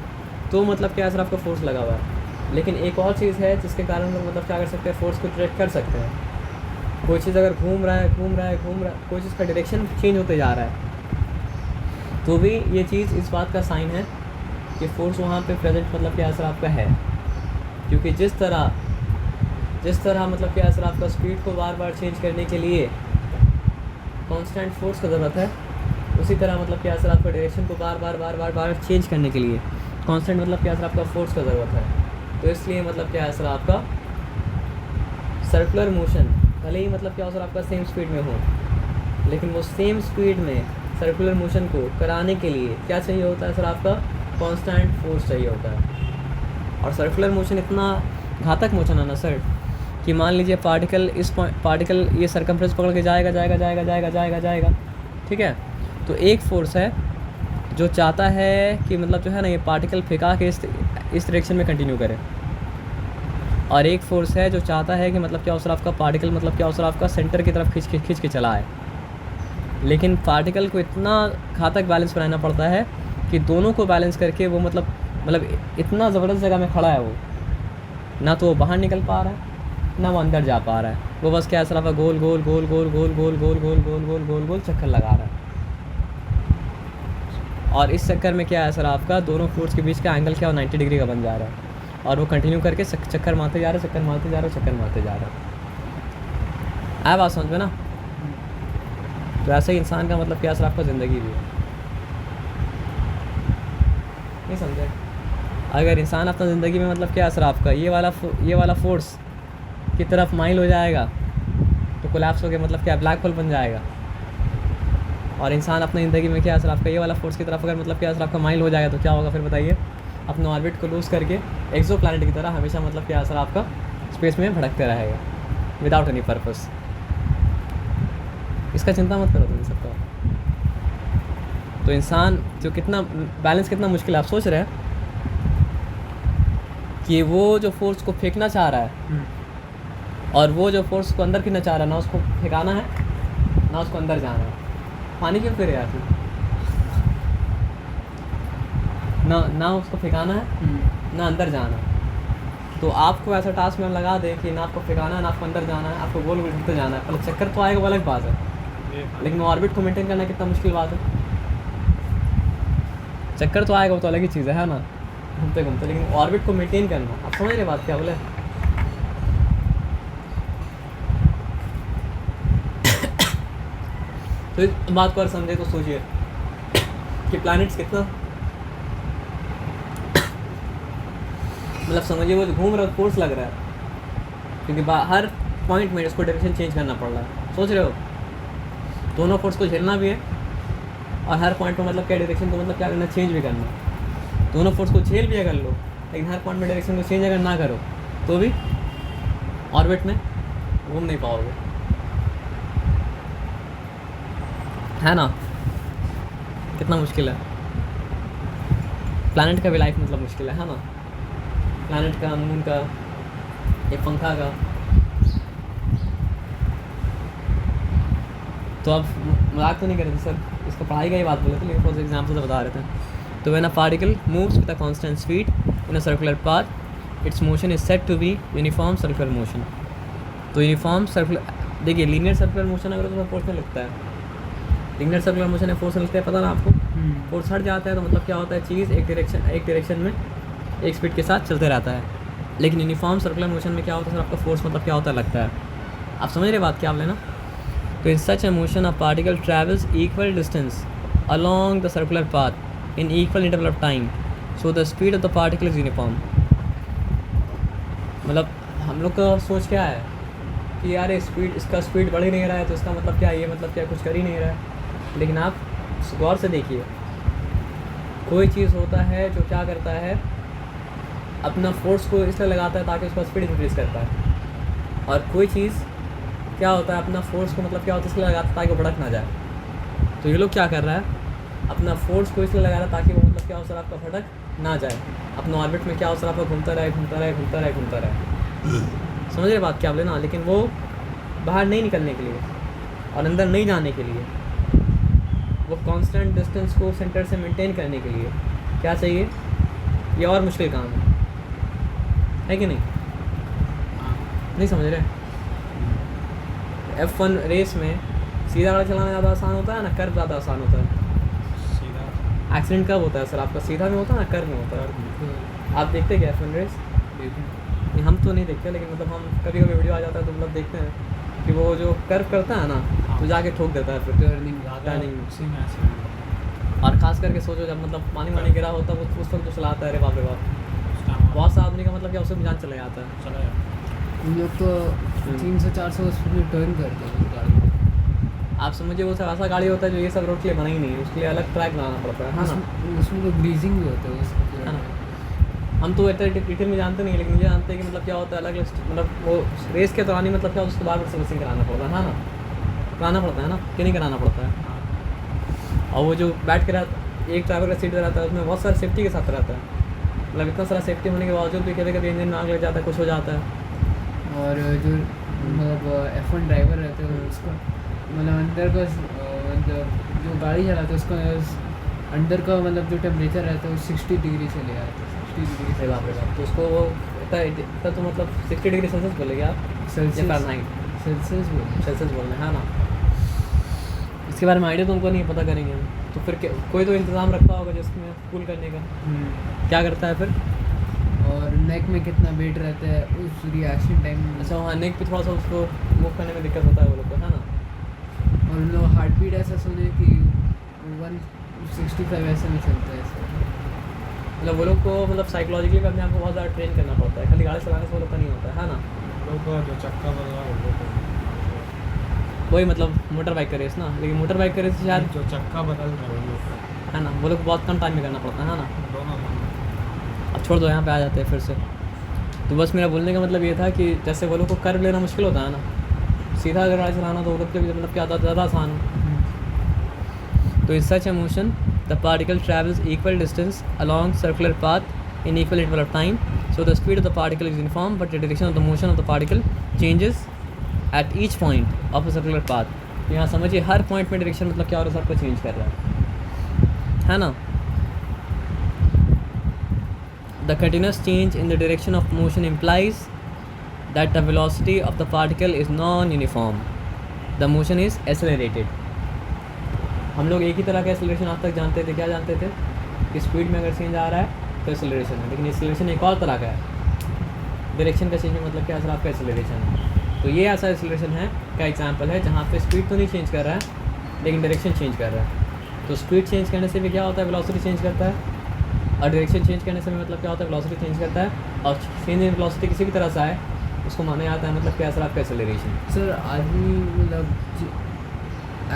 [SPEAKER 1] तो मतलब क्या सर आपका फोर्स लगा हुआ है। लेकिन एक और चीज़ है जिसके कारण हम लोग मतलब क्या कर सकते हैं, फोर्स को डिटेक्ट कर सकते हैं। कोई चीज़ अगर घूम रहा है, कोई चीज़ का डायरेक्शन चेंज होते जा रहा है तो भी ये चीज़ इस बात का साइन है कि फोर्स वहाँ पे प्रेजेंट मतलब क्या असर आपका है। क्योंकि जिस तरह मतलब क्या असर आपका स्पीड को बार बार चेंज करने के लिए कांस्टेंट फोर्स की ज़रूरत है, उसी तरह मतलब क्या असर आपका डायरेक्शन को बार चेंज करने के लिए कांस्टेंट मतलब क्या असर आपका फोर्स का ज़रूरत है। तो इसलिए मतलब क्या असर आपका सर्कुलर मोशन भले ही मतलब क्या असर आपका सेम स्पीड में हो, लेकिन वो सेम स्पीड में सर्कुलर मोशन को कराने के लिए क्या चाहिए होता है सर आपका, कांस्टेंट फोर्स चाहिए होता है। और सर्कुलर मोशन इतना घातक मोशन है ना सर कि मान लीजिए पार्टिकल ये सरकमफ्रेंस पकड़ के जाएगा, ठीक है। तो एक फोर्स है जो चाहता है कि मतलब जो है ना ये पार्टिकल फेंका के इस डायरेक्शन में कंटिन्यू करे, और एक फोर्स है जो चाहता है कि मतलब क्या असर आपका पार्टिकल मतलब क्या असर आपका सेंटर की तरफ खींच के चला है। लेकिन पार्टिकल को इतना घातक बैलेंस बनाना पड़ता है कि दोनों को बैलेंस करके वो मतलब इतना ज़बरदस्त जगह में खड़ा है वो, ना तो वो बाहर निकल पा रहा है ना वो अंदर जा पा रहा है, वो बस क्या असर आपका गोल चक्कर लगा रहा है। और इस चक्कर में क्या है सर आपका दोनों फोर्स के बीच का एंगल क्या 90 डिग्री का बन जा रहा है, और वो कंटिन्यू करके चक्कर मारते जा रहा है। आया बात समझ में ना। तो ऐसे ही इंसान का मतलब क्या असर आपका ज़िंदगी भी है, नहीं समझे। अगर इंसान अपना ज़िंदगी में मतलब क्या असर आपका ये वाला फोर्स की तरफ माइल हो जाएगा तो कोलैप्स हो गया मतलब क्या ब्लैक होल बन जाएगा। और इंसान अपनी ज़िंदगी में क्या असर आपका ये वाला फोर्स की तरफ अगर मतलब क्या असर आपका माइल हो जाएगा तो क्या होगा फिर बताइए। अपने ऑर्बिट को लूज़ करके एक्सो प्लैनेट की तरह हमेशा मतलब क्या असर आपका स्पेस में भटकते रहेगा विदाउट एनी पर्पस। इसका चिंता मत करो तुम सबका। तो इंसान जो कितना बैलेंस कितना मुश्किल है, आप सोच रहे हैं कि वो जो फोर्स को फेंकना चाह रहा है और वो जो फोर्स को अंदर खींचना चाह रहा है, ना उसको फेंकाना है ना उसको अंदर जाना है। पानी क्यों फिर यार ना उसको फेंकाना है ना अंदर जाना। तो आपको ऐसा टास्क में लगा दे कि ना आपको फेंकाना है ना आपको अंदर जाना है, आपको गोल गोल घूमते जाना है। पहले चक्कर तो आएगा वो अलग बात है, लेकिन ऑर्बिट को मेंटेन करना कितना मुश्किल बात है। चक्कर तो आएगा वो तो अलग ही चीज़ है ना, घूमते घूमते, लेकिन ऑर्बिट को मेंटेन करना, आप समझ रहे बात क्या बोले। तो इस बात को और समझे तो सोचिए कि प्लैनेट्स कितना मतलब समझिए वो जो घूम रहा है फोर्स लग रहा है, क्योंकि हर पॉइंट में इसको डायरेक्शन चेंज करना पड़ रहा है। सोच रहे हो दोनों फोर्स को झेलना भी है और हर पॉइंट पर मतलब क्या डायरेक्शन को मतलब क्या करना चेंज भी करना। दोनों फोर्स को झेल भी अगर लो लेकिन हर पॉइंट में डायरेक्शन को चेंज अगर ना करो तो भी ऑर्बिट में घूम नहीं पाओगे, है ना। कितना मुश्किल है। प्लैनेट का भी लाइफ मतलब मुश्किल है ना। प्लैनेट का, मून का, एक पंखा का। तो अब मजाक तो नहीं कर रहे थे सर, इसको पढ़ाई का ही बात बोले थे, लेकिन फॉर एग्जाम्पल से बता रहे थे। तो when a particle moves with a constant speed in a circular path its motion is said to be uniform circular motion. तो यूनिफॉर्म सर्कुलर, देखिए लीनियर सर्कुलर मोशन अगर तो प्रोपोर्शनल लगता है, लिनियर सर्कुलर मोशन में फोर्स लगता है, पता ना आपको। फोर्स हट जाता है तो मतलब क्या होता है, चीज़ एक डायरेक्शन में एक स्पीड के साथ चलते रहता है। लेकिन यूनिफॉर्म सर्कुलर मोशन में क्या होता है सर, आपका फोर्स मतलब क्या होता है, लगता है। आप समझ रहे बात क्या आप लेना। तो in such a motion a particle travels equal distance along the circular path in equal interval of time, so the speed of the particle is uniform. मतलब हम लोग का सोच क्या है कि यार इसका स्पीड बढ़ ही नहीं रहा है, तो इसका मतलब क्या, ये मतलब क्या, कुछ कर ही नहीं रहा है। लेकिन आप गौर से देखिए, कोई चीज़ होता है जो क्या करता है, अपना फोर्स को इसलिए लगाता है ताकि उसका स्पीड इंक्रीज़ करता है। और कोई चीज़ क्या होता है, अपना फोर्स को मतलब क्या होता है, इसलिए लगाता है ताकि वो भड़क ना जाए। तो ये लोग क्या कर रहा है, अपना फोर्स को इसलिए लगा रहा है ताकि वो मतलब क्या हो सर, आपका भड़क ना जाए। अपना ऑर्बिट में क्या हो सर, आपका घूमता रहे। समझ रहे बात क्या आप लेना। लेकिन वो बाहर नहीं निकलने के लिए और अंदर नहीं जाने के लिए, वो कांस्टेंट डिस्टेंस को सेंटर से मेंटेन करने के लिए क्या चाहिए, ये और मुश्किल काम है कि नहीं। नहीं समझ रहे। F1 रेस में सीधा गाड़ी चलाना ज़्यादा आसान होता है ना, कर्व ज़्यादा आसान होता है।
[SPEAKER 3] सीधा
[SPEAKER 1] एक्सीडेंट कब होता है सर, आपका सीधा में होता है ना, कर्व में होता है। आप देखते क्या F1 रेस? नहीं, हम तो नहीं देखते, लेकिन मतलब हम कभी कभी वीडियो आ जाता है तो मतलब देखते हैं कि वो जो कर्व करता है ना, तो जाके ठोक देता है फिर टर्निंग।
[SPEAKER 3] उसी में ऐसे
[SPEAKER 1] और खास करके सोचो जब मतलब पानी वानी गिरा होता है, वो उस वक्त तो चलाता है, अरे बाप रे बाप, बहुत सा आदमी का मतलब क्या, उसमें जान चला जाता है।
[SPEAKER 3] चला जाता
[SPEAKER 2] हम लोग तो 300-400 स्पीड में टर्न करते हैं गाड़ी।
[SPEAKER 1] आप समझिए वो सब ऐसा गाड़ी होता है जो ये सब रोड के लिए बना ही नहीं है, उसके लिए अलग ट्रैक बनाना पड़ता है ना।
[SPEAKER 2] उसमें तो ग्रीजिंग भी होता है उसका।
[SPEAKER 1] है ना। हम तो इतना डिटेल में जानते नहीं, लेकिन मुझे जानते हैं कि मतलब क्या होता है, अलग अलग मतलब वो रेस के दौरान ही मतलब क्या उसको बार बार सर्विसिंग कराना पड़ता है ना, कराना पड़ता है ना कि नहीं कराना पड़ता है। और वो जो बैठ के एक ड्राइवर का सीट रहता है, उसमें बहुत सारा सेफ्टी के साथ रहता है। मतलब इतना सारा सेफ्टी होने के बावजूद भी कभी कभी इंजन में आग लग जाता है, कुछ हो जाता है।
[SPEAKER 2] और जो मतलब F1 ड्राइवर रहते हैं उसका मतलब अंदर का मतलब जो गाड़ी चलाता है उसका अंदर का मतलब जो टेम्परेचर रहता है वो 60 डिग्री चले जाता है, 60 डिग्री
[SPEAKER 1] अरे बाप रे बाप, तो उसको वो इतना तो मतलब 60 डिग्री सेल्सियस बोलेंगे आप, फ़ारेनहाइट
[SPEAKER 2] सेल्सियस बोल
[SPEAKER 1] सेल्सियस बोल रहे हैं ना। इसके बारे में आइडिया तो उनको नहीं पता करेंगे हम तो फिर कोई तो इंतज़ाम रखता होगा जिसमें कूल करने का। क्या करता है फिर?
[SPEAKER 2] और नेक में कितना वेट रहता है उस रिएक्शन टाइम में।
[SPEAKER 1] अच्छा हाँ, नेक पे थोड़ा सा उसको मूव करने में दिक्कत होता है वो लोग को, है ना।
[SPEAKER 2] और उन लोग हार्ट बीट ऐसा सुने कि 165 ऐसे में चलता है ऐसा।
[SPEAKER 1] मतलब वो लोग को मतलब साइकोलॉजिकली अपने आप को बहुत ज़्यादा ट्रेन करना पड़ता है, खाली गाड़ी चलाने से वो लोग का नहीं होता है ना।
[SPEAKER 3] लोग का जो चक्का बदला वो लोग
[SPEAKER 1] वही मतलब मोटर बाइक का रेस ना, लेकिन मोटर बाइक का रेस शायद
[SPEAKER 3] जो चक्का बदल रहा है वो लोग का
[SPEAKER 1] है ना, वो लोग बहुत कम टाइम में करना पड़ता है ना।
[SPEAKER 3] दोनों
[SPEAKER 1] अब छोड़ दो, यहाँ पे आ जाते हैं फिर से। तो बस मेरा बोलने का मतलब ये था कि जैसे वो लोग को कर्व लेना मुश्किल होता है ना, सीधा अगर गाड़ी चलाना तो वो लोग के लिए मतलब क्या ज़्यादा आसान हो। तो in such a motion the particle travels equal distance along circular path in equal interval of time, so the speed of the particle is uniform but the direction of the motion of the particle changes at each point of a circular path. यहाँ समझिए हर पॉइंट में डायरेक्शन मतलब क्या हो रहा है, सबको चेंज कर रहा है ना। The continuous change in the direction of motion implies that the velocity of the particle is non-uniform. The motion is accelerated. हम लोग एक ही तरह का एक्सेलरेशन आज तक जानते थे, क्या जानते थे कि स्पीड में अगर चेंज आ रहा है तो एक्सेलरेशन है, लेकिन एक्सेलरेशन एक और तरह का है। डायरेक्शन का चेंज में मतलब क्या सर, आपका एक्सेलरेशन है। तो ये ऐसा एक्सेलरेशन है का एग्जांपल है जहाँ पे स्पीड तो नहीं चेंज कर रहा है लेकिन डायरेक्शन चेंज कर रहा है। तो स्पीड चेंज करने से भी क्या होता है, वेलोसिटी चेंज करता है, और डायरेक्शन चेंज करने से भी मतलब क्या होता है, वेलोसिटी चेंज करता है। और चेंज इन वेलोसिटी किसी भी तरह से आए उसको माना जाता है मतलब क्या सर, आपका एक्सेलरेशन।
[SPEAKER 2] सर आदमी मतलब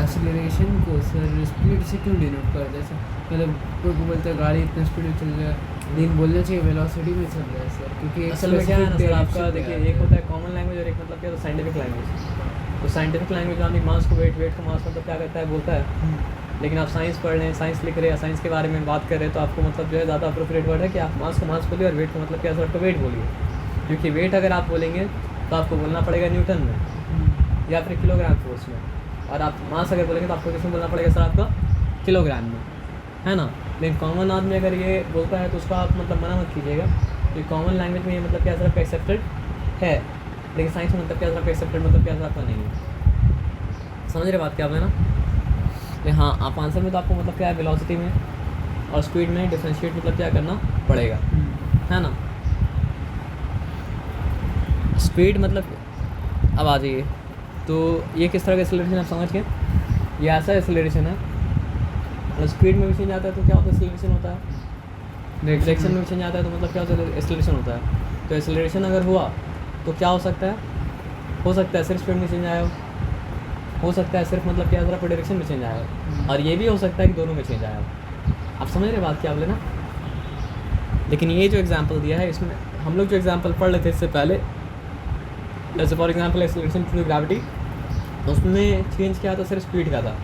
[SPEAKER 2] एक्सेलरेशन को सर स्पीड से क्यों डिनोट करते हैं सर? मतलब कोई को बोलता है गाड़ी इतना स्पीड में चल रहा है, लेकिन बोलना चाहिए वेलोसिटी में चल रहा है सर, क्योंकि
[SPEAKER 1] असल में क्या है ना सर, आपका देखिए एक होता है कॉमन लैंग्वेज और एक मतलब क्या होता है साइंटिफिक लैंग्वेज। तो साइंटिफिक लैंग्वेज आदमी मास को वेट को मास मतलब क्या करता है, बोलता है। लेकिन आप साइंस पढ़ रहे हैं, साइंस लिख रहे हैं, साइंस के बारे में बात कर रहे हैं, तो आपको मतलब जो है ज़्यादा अप्रोप्रिएट वर्ड है कि आप मास को मास बोलिए और वेट को मतलब क्या सर, आपका वेट बोलिए। क्योंकि वेट अगर आप बोलेंगे तो आपको बोलना पड़ेगा न्यूटन में या फिर किलोग्राम फोर्स में, और आप मास अगर बोलेंगे तो आपको किसमें बोलना पड़ेगा सर, आपका किलोग्राम में, है ना। लेकिन कॉमन आदमी अगर ये बोलता है तो उसका आप मतलब मना मत कीजिएगा, क्योंकि कॉमन लैंग्वेज में ये मतलब क्या सर आपका एक्सेप्टेड है, लेकिन साइंस में मतलब क्या सर आपका एक्सेप्टेड मतलब क्या सर आपका नहीं है। समझ रहे बात क्या आप है ना। हाँ, आप आंसर में तो आपको मतलब क्या है वेलोसिटी में और स्पीड में डिफरेंशिएट मतलब क्या करना पड़ेगा, है ना। स्पीड मतलब अब आ जाइए, तो ये किस तरह का एक्सेलरेशन आप समझ गए, ये ऐसा एक्सेलरेशन है और स्पीड में भी चेंज आता है तो क्या होता है एक्सेलरेशन होता है, डायरेक्शन में भी चेंज आता है तो मतलब क्या होता है एक्सेलरेशन होता है। तो एक्सेलरेशन अगर हुआ तो क्या हो सकता है सिर्फ स्पीड में चेंज आया हो सकता है सिर्फ मतलब क्या है आपको डायरेक्शन में चेंज आया हो, और ये भी हो सकता है कि दोनों में चेंज आया हो। आप समझ रहे बात क्या बोले ना। लेकिन ये जो एग्जांपल दिया है इसमें हम लोग जो एग्जांपल पढ़ रहे थे इससे पहले, जैसे for example acceleration to gravity, उसमें चेंज क्या था, सिर्फ स्पीड का था,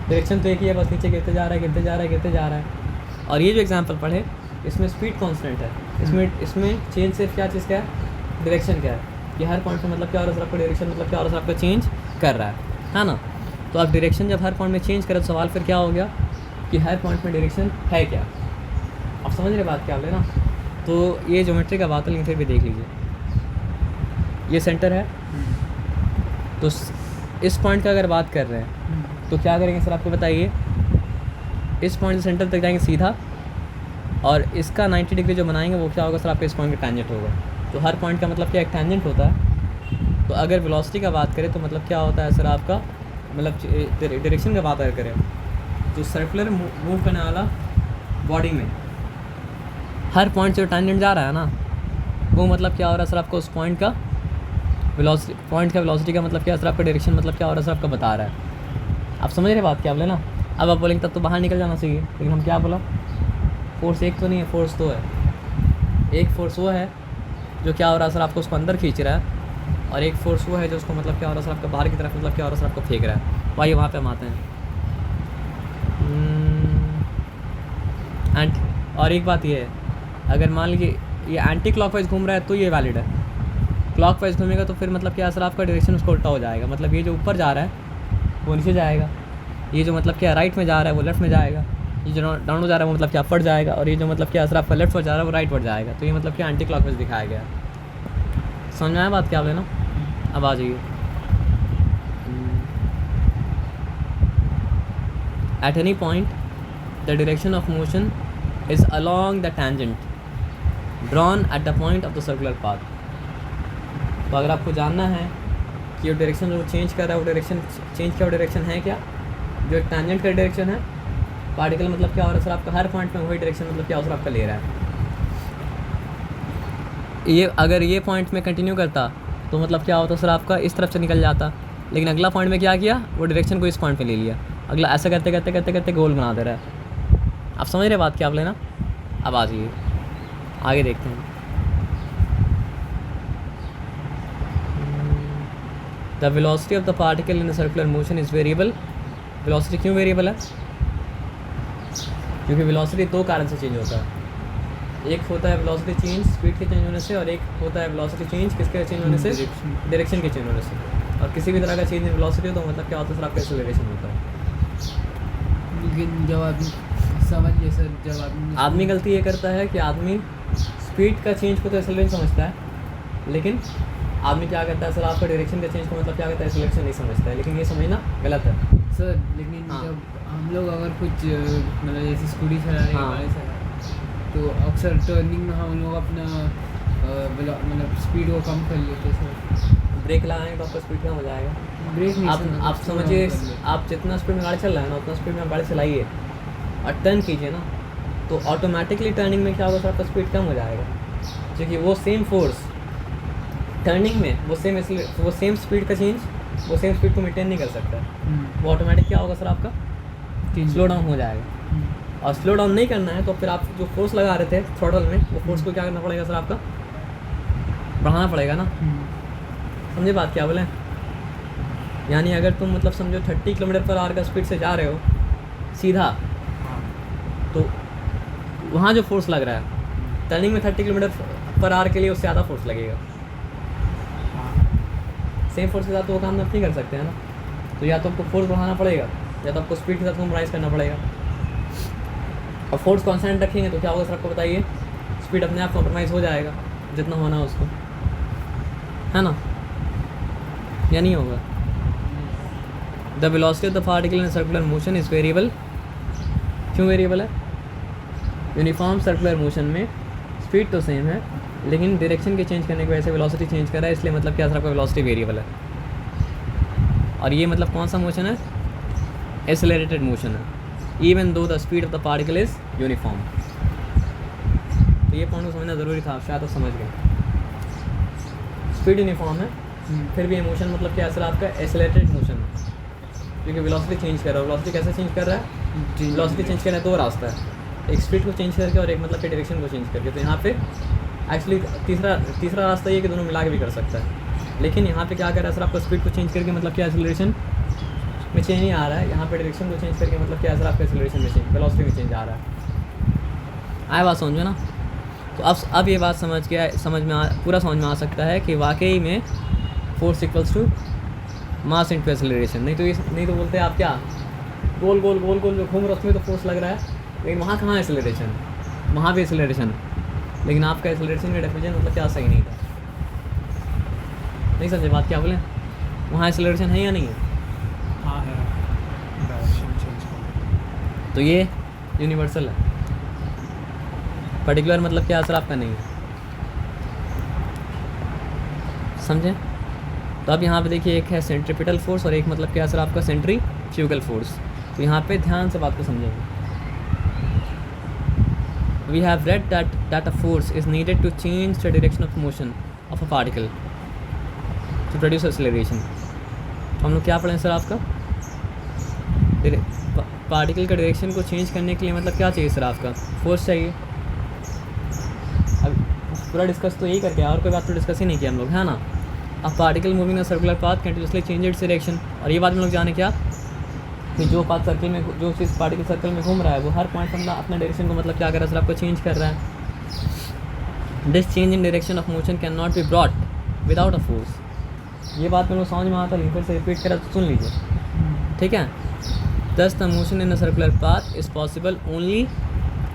[SPEAKER 1] डायरेक्शन तो एक ही है, बस नीचे गिरते जा रहा है। और ये जो एग्जांपल पढ़े इसमें स्पीड कांस्टेंट है, इसमें चेंज सिर्फ क्या चीज़ का है, डायरेक्शन क्या है, कि हर पॉइंट पे मतलब क्या हो रहा है आपका डायरेक्शन मतलब क्या हो रहा है आपका चेंज कर रहा है ना। तो अब डायरेक्शन जब हर पॉइंट में चेंज करे तो सवाल फिर क्या हो गया कि हर पॉइंट में डायरेक्शन है क्या। आप समझ रहे बात क्या बोले ना। तो ये ज्योमेट्री का बात है, फिर भी देख लीजिए, ये सेंटर है, तो इस पॉइंट का अगर बात कर रहे हैं तो क्या करेंगे सर आपको बताइए, इस पॉइंट से सेंटर तक जाएंगे सीधा, और इसका 90 डिग्री जो बनाएंगे वो क्या होगा सर आपका इस पॉइंट का टैंजेंट होगा। तो हर पॉइंट का मतलब क्या एक टैंजेंट होता है। तो अगर वेलोसिटी का बात करें तो मतलब क्या होता है सर आपका, मतलब डायरेक्शन का बात अगर करें तो सर्कुलर मूव करने वाला बॉडी में हर पॉइंट से जो टैंजेंट जा रहा है ना, वो मतलब क्या हो रहा है सर आपको उस पॉइंट का वेलोसिटी का मतलब क्या सर आपका डायरेक्शन मतलब क्या हो रहा है सर आपका बता रहा है। आप समझ रहे बात क्या बोले ना। अब आप बोलेंगे तब तो बाहर निकल जाना चाहिए, लेकिन हम क्या बोला, फोर्स एक तो नहीं है, फोर्स दो है। एक फोर्स वो है जो क्या हो रहा है सर आपको उसको अंदर खींच रहा है, और एक फोर्स वो है जो उसको मतलब क्या हो रहा है सर आपका बाहर की तरफ मतलब क्या हो रहा है सर आपको फेंक रहा है। वाइए वहाँ पे हम आते हैं। एंड और एक बात ये है, अगर मान लीजिए ये एंटी क्लॉकवाइज घूम रहा है तो ये वैलिड है, क्लॉकवाइज घूमेगा तो फिर मतलब क्या सर आपका डायरेक्शन उसको उल्टा हो जाएगा। मतलब ये जो ऊपर जा रहा है वो नीचे जाएगा, ये जो मतलब क्या राइट में जा रहा है वो लेफ्ट में जाएगा, ये जो डाउन जा रहा है वो मतलब क्या अपर जाएगा, और ये जो मतलब क्या सर आपका लेफ्ट पर जा रहा है वो राइट पर जाएगा। तो ये मतलब क्या एंटी क्लॉकवाइज दिखाया गया। समझ में आया बात क्या आप लेना। अब आ जाइए, at any point the direction of motion is along the tangent drawn at the point of the circular path. तो अगर आपको जानना है कि वो डायरेक्शन जो चेंज कर रहा है वो डायरेक्शन चेंज क्या डायरेक्शन है क्या, जो टैंजेंट का डायरेक्शन है, पार्टिकल मतलब क्या हो रहा है सर आपका हर पॉइंट में वही डायरेक्शन मतलब क्या हो सर आपका ले रहा है। ये अगर ये पॉइंट में कंटिन्यू करता तो मतलब क्या होता सर आपका इस तरफ से निकल जाता, लेकिन अगला पॉइंट में क्या किया, वो डायरेक्शन को इस पॉइंट पे ले लिया, अगला ऐसा करते गोल बना दे रहा है। आप समझ रहे बात क्या आप लेना। अब आ जाइए आगे देखते हैं। The velocity of the particle in the circular motion is variable. Velocity क्यों वेरिएबल है, क्योंकि वेलोसिटी दो कारण से चेंज होता है। एक होता है वेलोसिटी चेंज स्पीड के चेंज होने से, और एक होता है वेलोसिटी चेंज किसके चेंज होने से, डायरेक्शन के चेंज होने से। और किसी भी तरह का चेंज इन वेलोसिटी हो तो मतलब क्या होता है सर आपका एक्सेलरेशन होता है।
[SPEAKER 2] लेकिन जब आदमी समझिए सर, जब
[SPEAKER 1] आदमी गलती ये करता है कि आदमी स्पीड का चेंज को तो एक्सेलरेशन समझता है, लेकिन आदमी क्या करता है सर आपका डायरेक्शन का चेंज को मतलब क्या करता है एक्सेलरेशन नहीं समझता है। लेकिन ये समझना गलत है
[SPEAKER 2] सर। लेकिन
[SPEAKER 1] हाँ।
[SPEAKER 2] जब हम लोग अगर कुछ मतलब जैसे स्कूटी चला रहे हैं,
[SPEAKER 1] हाँ।
[SPEAKER 2] गाड़ी चला रहे हैं, तो अक्सर टर्निंग में हम लोग अपना मतलब स्पीड को कम कर लेते हैं सर।
[SPEAKER 1] ब्रेक लगाएंगे तो आपका स्पीड कम हो जाएगा।
[SPEAKER 2] ब्रेक नहीं सर,
[SPEAKER 1] आप
[SPEAKER 2] मतलब
[SPEAKER 1] समझिए,
[SPEAKER 2] कम कर लेते हैं।
[SPEAKER 1] आप जितना स्पीड में गाड़ी चल रहा है ना उतना स्पीड में आप गाड़ी चलाइए और टर्न कीजिए ना, तो ऑटोमेटिकली टर्निंग में क्या होगा सर आपका स्पीड कम हो जाएगा, क्योंकि वो सेम फोर्स टर्निंग में वो सेम स्पीड का चेंज वो सेम स्पीड को मेंटेन नहीं कर सकता। वो ऑटोमेटिक क्या होगा सर आपका स्लो डाउन हो जाएगा। और स्लो डाउन नहीं करना है तो फिर आप जो फोर्स लगा रहे थे थ्रॉटल में, वो फोर्स को क्या करना पड़ेगा सर आपका बढ़ाना पड़ेगा ना। समझे बात क्या बोले। यानी अगर तुम मतलब समझो 30 km/h का स्पीड से जा रहे हो सीधा, तो वहाँ जो फोर्स लग रहा है टर्निंग में 30 km/h के लिए उससे ज़्यादा फोर्स लगेगा। सेम फोर्स के साथ तो वो काम नहीं कर सकते हैं ना। तो या तो आपको फोर्स बढ़ाना पड़ेगा या तो आपको स्पीड के साथ कॉम्प्रोमाइज़ करना पड़ेगा। और फोर्स कांस्टेंट रखेंगे तो क्या होगा सर आपको बताइए, स्पीड अपने आप कॉम्प्रोमाइज़ हो जाएगा जितना होना है उसको, है ना, या नहीं होगा। The velocity of the particle in circular motion is variable. क्यों वेरिएबल है? यूनिफॉर्म सर्कुलर मोशन में स्पीड तो सेम है, लेकिन डायरेक्शन के चेंज करने की वजह से वेलोसिटी चेंज कर रहा है, इसलिए मतलब क्या सर आपका वेलोसिटी वेरिएबल है। और ये मतलब कौन सा मोशन है? एक्सेलरेटेड मोशन है, even though the speed of the particle is uniform. तो ये पॉइंट को समझना ज़रूरी था, शायद तो समझ गए। स्पीड यूनिफॉर्म है, फिर भी ये मोशन मतलब क्या सर आपका एक्सेलरेटेड मोशन है, क्योंकि वेलोसिटी चेंज कर रहा है। वेलोसिटी कैसे चेंज कर रहा है? वेलोसिटी चेंज करने का दो रास्ता है, एक स्पीड को चेंज करके और एक मतलब कि डायरेक्शन को चेंज करके। तो यहाँ पे एक्चुअली तीसरा रास्ता ये कि दोनों मिला के भी कर सकता है, लेकिन यहाँ पे क्या कर रहा है सर आपको स्पीड को चेंज करके मतलब क्या एक्सेलरेशन में चेंज नहीं आ रहा है, यहाँ पे डायरेक्शन को चेंज करके मतलब क्या सर आपका एक्सेलरेशन में चेंज, वेलोसिटी में चेंज आ रहा है। आए बात समझो ना? तो अब ये बात पूरा समझ में आ सकता है कि वाकई में force equals to mass into acceleration. नहीं तो बोलते आप क्या गोल गोल जो घूम रहा है उसमें तो फोर्स लग रहा है, लेकिन वहाँ कहाँ एक्सेलरेशन? वहाँ भी एक्सेलरेशन है, लेकिन आपका एक्सेलरेशन का डेफिनेशन मतलब क्या सही नहीं था। नहीं समझे बात क्या बोले? वहाँ एक्सेलरेशन है या नहीं है?
[SPEAKER 3] हाँ है, डायरेक्शन चेंज करना।
[SPEAKER 1] तो ये यूनिवर्सल है, पर्टिकुलर मतलब क्या असर आपका नहीं है। समझे? तो अब यहाँ पे देखिए, एक है सेंट्रीपिटल फोर्स और एक मतलब क्या असर आपका सेंट्रीफ्यूगल फोर्स। तो यहाँ पे ध्यान से बात को समझेंगे। We have read that a force is needed to change the direction of motion of a particle to produce acceleration. तो हम लोग क्या पढ़ें सर आपका? पार्टिकल का डायरेक्शन को चेंज करने के लिए मतलब क्या चाहिए सर आपका? फोर्स चाहिए। अब पूरा डिस्कस तो यही करके और कोई बात तो डिस्कस ही नहीं किया हम लोग, है ना? अब पार्टिकल मूविंग अ circular path continuously change its direction. और ये बात हम लोग जाने क्या कि जो पाथ सर्कल में, जो चीज़ पार्टिकल सर्कल में घूम रहा है वो हर पॉइंट मतलब अपने डायरेक्शन को मतलब क्या कर रहा है सर आपको चेंज कर रहा है। This change in direction of motion can not be brought without a force. ये बात में लोग समझ में आता है, फिर से रिपीट करा तो सुन लीजिए, ठीक है? दस the motion in a circular path is possible only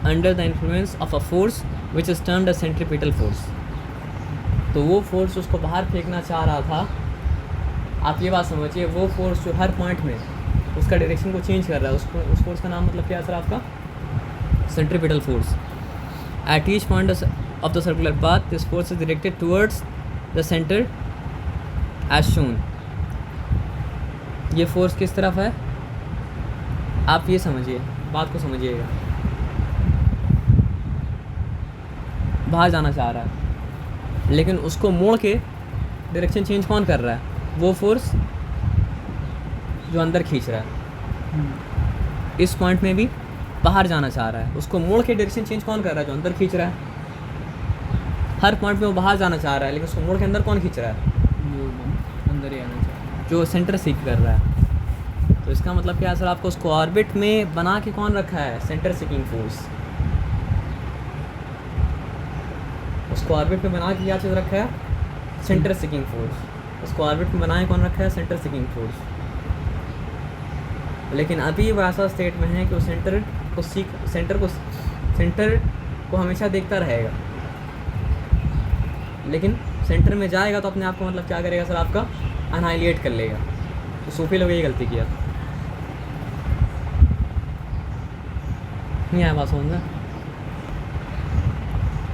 [SPEAKER 1] under the influence of a force which is termed a centripetal force. तो वो फोर्स उसको बाहर फेंकना चाह रहा था। आप ये बात समझिए, वो फोर्स जो हर पॉइंट में उसका डायरेक्शन को चेंज कर रहा है, उस फोर्स का नाम मतलब क्या है सर आपका? Centripetal force. At each point of the circular path this force is directed towards the centre as shown. ये फोर्स किस तरफ है? आप ये समझिए, बात को समझिएगा। बाहर जाना चाह रहा है, लेकिन उसको मोड़ के डायरेक्शन चेंज कौन कर रहा है? वो फोर्स जो अंदर खींच रहा है। इस पॉइंट में भी बाहर जाना चाह रहा है, उसको मोड़ के डायरेक्शन चेंज कौन कर रहा है? जो अंदर खींच रहा है। हर पॉइंट में वो बाहर जाना चाह रहा है, लेकिन उसको मोड़ के अंदर कौन खींच रहा है?
[SPEAKER 2] जो अंदर ही आना चाहिए,
[SPEAKER 1] जो सेंटर सीक कर रहा है। तो इसका मतलब क्या है सर? आपको उसको ऑर्बिट में बना के कौन रखा है? Centre seeking force. उसको ऑर्बिट में बना के क्या चीज़ रखा है? Centre seeking force. उसको ऑर्बिट में बनाए कौन रखा है? Centre seeking force. लेकिन अभी वो ऐसा स्टेट में है कि वो सेंटर को हमेशा देखता रहेगा, लेकिन सेंटर में जाएगा तो अपने आप को मतलब क्या करेगा सर आपका? अनाइलिएट कर लेगा। तो सूफी लोग यही गलती किया। नहीं आया बात समझ में?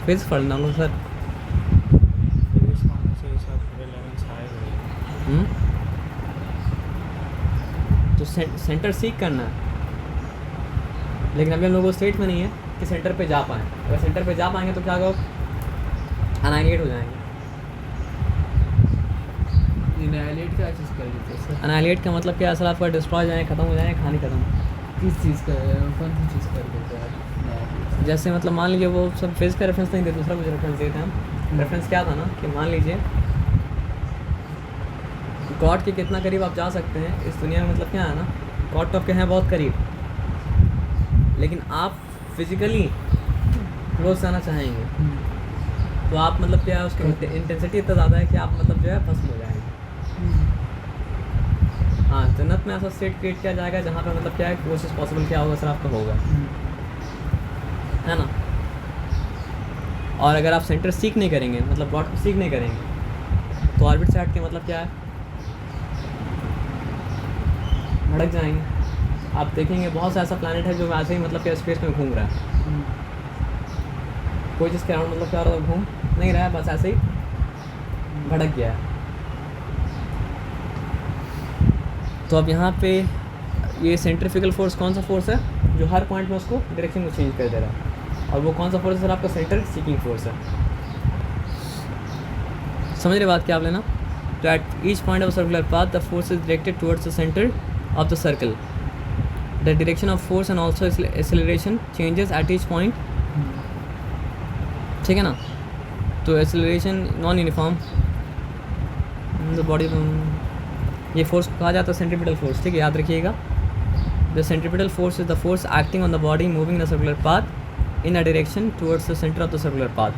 [SPEAKER 1] फिजिक्स पढ़ना लोग सर।
[SPEAKER 3] फिजिक्स पढ़ने से सब रिलेवेंस आएगा।
[SPEAKER 1] तो सेंटर सीख करना है, लेकिन अभी हम लोग वो स्टेट में नहीं है कि सेंटर पे जा पाएँ। अगर सेंटर पे जा पाएंगे तो क्या होगा? अनाइलिएट हो जाएंगे।
[SPEAKER 2] एनाइलेट क्या चीज़ कर देते हैं सर?
[SPEAKER 1] अनाइलिएट का मतलब क्या है सर आपका? डिस्ट्रॉय जाए, खत्म हो जाए, कहानी खत्म।
[SPEAKER 2] किस चीज़ का, कौन सी चीज़ कर देते हैं?
[SPEAKER 1] जैसे मतलब मान लीजिए वो सब फेस का रेफरेंस नहीं देते, दूसरा कुछ रेफरेंस देते हैं हम। रेफरेंस क्या था ना कि मान लीजिए गॉड के कितना करीब आप जा सकते हैं इस दुनिया में, मतलब क्या है ना, गॉड तो आपके हैं बहुत करीब, लेकिन आप फिजिकली क्लोज जाना चाहेंगे तो आप मतलब क्या है, उसकी इंटेंसिटी इतना ज़्यादा है कि आप मतलब जो है भस्म हो जाएंगे। हाँ, जन्नत में ऐसा स्टेट क्रिएट किया जाएगा जहाँ पे मतलब क्या है, कोशिश पॉसिबल क्या होगा सर आपका होगा, है ना। और अगर आप सेंटर सीख नहीं करेंगे, मतलब गॉड को सीख नहीं करेंगे, तो ऑर्बिट से हट के मतलब क्या है, भड़क जाएंगे। आप देखेंगे बहुत सा ऐसा प्लानट है जो ऐसे ही मतलब क्या स्पेस में घूम रहा है, कोई जिसके अराउंड मतलब क्या घूम नहीं रहा है, बस ऐसे ही भड़क गया है। तो अब यहाँ पे ये सेंट्रीफ्यूगल फोर्स कौन सा फोर्स है जो हर पॉइंट में उसको डायरेक्शन को चेंज कर दे रहा है, और वो कौन सा फोर्स है सर आपका सेंटर सीकिंग फोर्स है। समझ रहे बात क्या आप लेना। तो eight each point of circular path the force is directed towards the centre of the circle. The direction of force and also acceleration changes at each point, ठीक है ना। तो acceleration non uniform the body, ये फोर्स को कहा जाता है सेंट्रीपिटल फोर्स, ठीक है, याद रखिएगा। The centripetal force is the force acting on the body moving the circular path in a direction towards the centre of the circular path.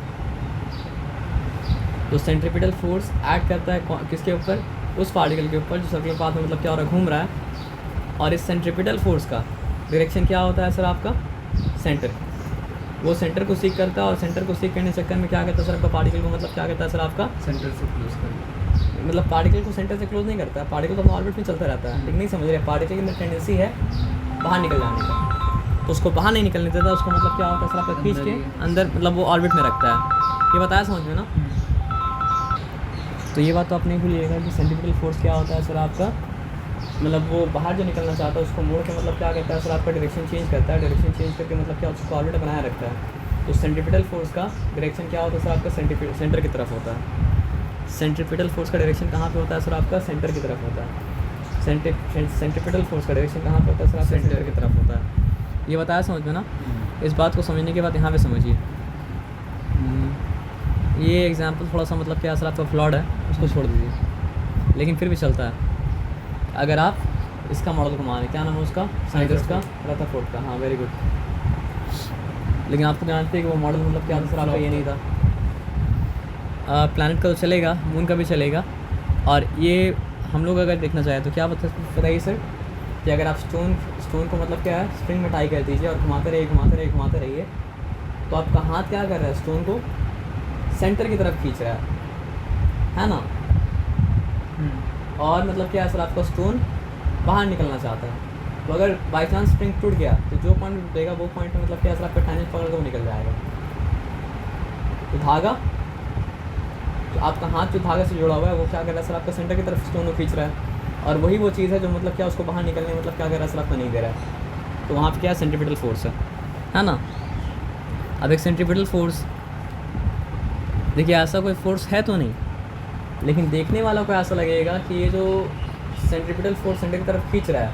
[SPEAKER 1] तो सेंट्रीपिटल फोर्स एक्ट करता है किसके ऊपर, उस पार्टिकल के ऊपर जो सर्कुलर पाथ में मतलब क्या हो रहा है, घूम रहा है। और इस सेंट्रीपिटल फोर्स का डायरेक्शन क्या होता है सर आपका, सेंटर। वो सेंटर को सीक करता है, और सेंटर को सीक करने के चक्कर में क्या करता है सर आपका पार्टिकल को मतलब क्या करता है सर आपका,
[SPEAKER 2] सेंटर से क्लोज कर,
[SPEAKER 1] मतलब पार्टिकल को सेंटर से क्लोज नहीं करता है, पार्टिकल तो अपना ऑर्बिट में चलता रहता है, लेकिन नहीं समझ रहे, पार्टिकल के अंदर टेंडेंसी है बाहर निकल जाने का, तो उसको बाहर नहीं निकलने देता, उसको मतलब क्या होता है सर आपका खींच के अंदर मतलब वो ऑर्बिट में रखता है। ये बताया समझ में ना। तो ये बात तो आप नहीं भूलिएगा कि सेंट्रीपिटल फोर्स क्या होता है सर आपका, मतलब वो बाहर जो निकलना चाहता है उसको मोड़ के मतलब क्या करता है सर आपका डायरेक्शन चेंज करता है, डायरेक्शन चेंज करके मतलब क्या उसको ऑर्बिट बनाए रखता है। तो सेंट्रीपिटल फोर्स का डायरेक्शन क्या होता है सर आपका, सेंटर की तरफ होता है। सेंट्रीपिटल फोर्स का डायरेक्शन कहाँ पे होता है सर आपका, सेंटर की तरफ होता है। सेंट्रीपिटल फोर्स का डायरेक्शन कहाँ पे होता है सर आपका, सेंटर की तरफ होता है। ये बताया समझ में ना। इस बात को समझने के बाद यहाँ पे समझिए, ये एग्जांपल थोड़ा सा मतलब क्या सर आपका फ्लॉड है, उसको छोड़ दीजिए, लेकिन फिर भी चलता है अगर आप इसका मॉडल को माने। क्या नाम है उसका, साइंटिस्ट का, रदरफोर्ड का, हाँ वेरी गुड। लेकिन आपको जानते हैं कि वो मॉडल मतलब क्या था सर आपका, ये नहीं था। प्लैनेट का तो चलेगा, मून का भी चलेगा, और ये हम लोग अगर देखना चाहें तो क्या बताइए सर कि अगर आप स्टोन को मतलब क्या है स्प्रिंग में टाई कर दीजिए और घुमाते रहिए, तो आपका हाथ क्या कर रहा है, स्टोन को सेंटर की तरफ खींच रहा है ना। और मतलब क्या है सर आपका स्टोन बाहर निकलना चाहता है। तो अगर बाई चांस स्प्रिंग टूट गया तो जो पॉइंट टूटेगा वो पॉइंट में मतलब क्या है सर आपका टैंजेंट पकड़ के वो निकल जाएगा। तो धागा, तो आपका हाथ जो धागा से जुड़ा हुआ है वो क्या कर रहा है सर आपका सेंटर की तरफ स्टोन को खींच रहा है, और वही वो चीज़ है जो मतलब क्या उसको बाहर निकलने मतलब क्या कर रहा है सर आपका नहीं दे रहा है। तो वहाँ पे क्या है, सेंट्रीपिटल फोर्स है ना। अब एक सेंट्रीपिटल फोर्स, देखिए ऐसा कोई फोर्स है तो नहीं, लेकिन देखने वाला को ऐसा लगेगा कि ये जो सेंट्रीपिटल फोर्स सेंटर की तरफ खींच रहा है,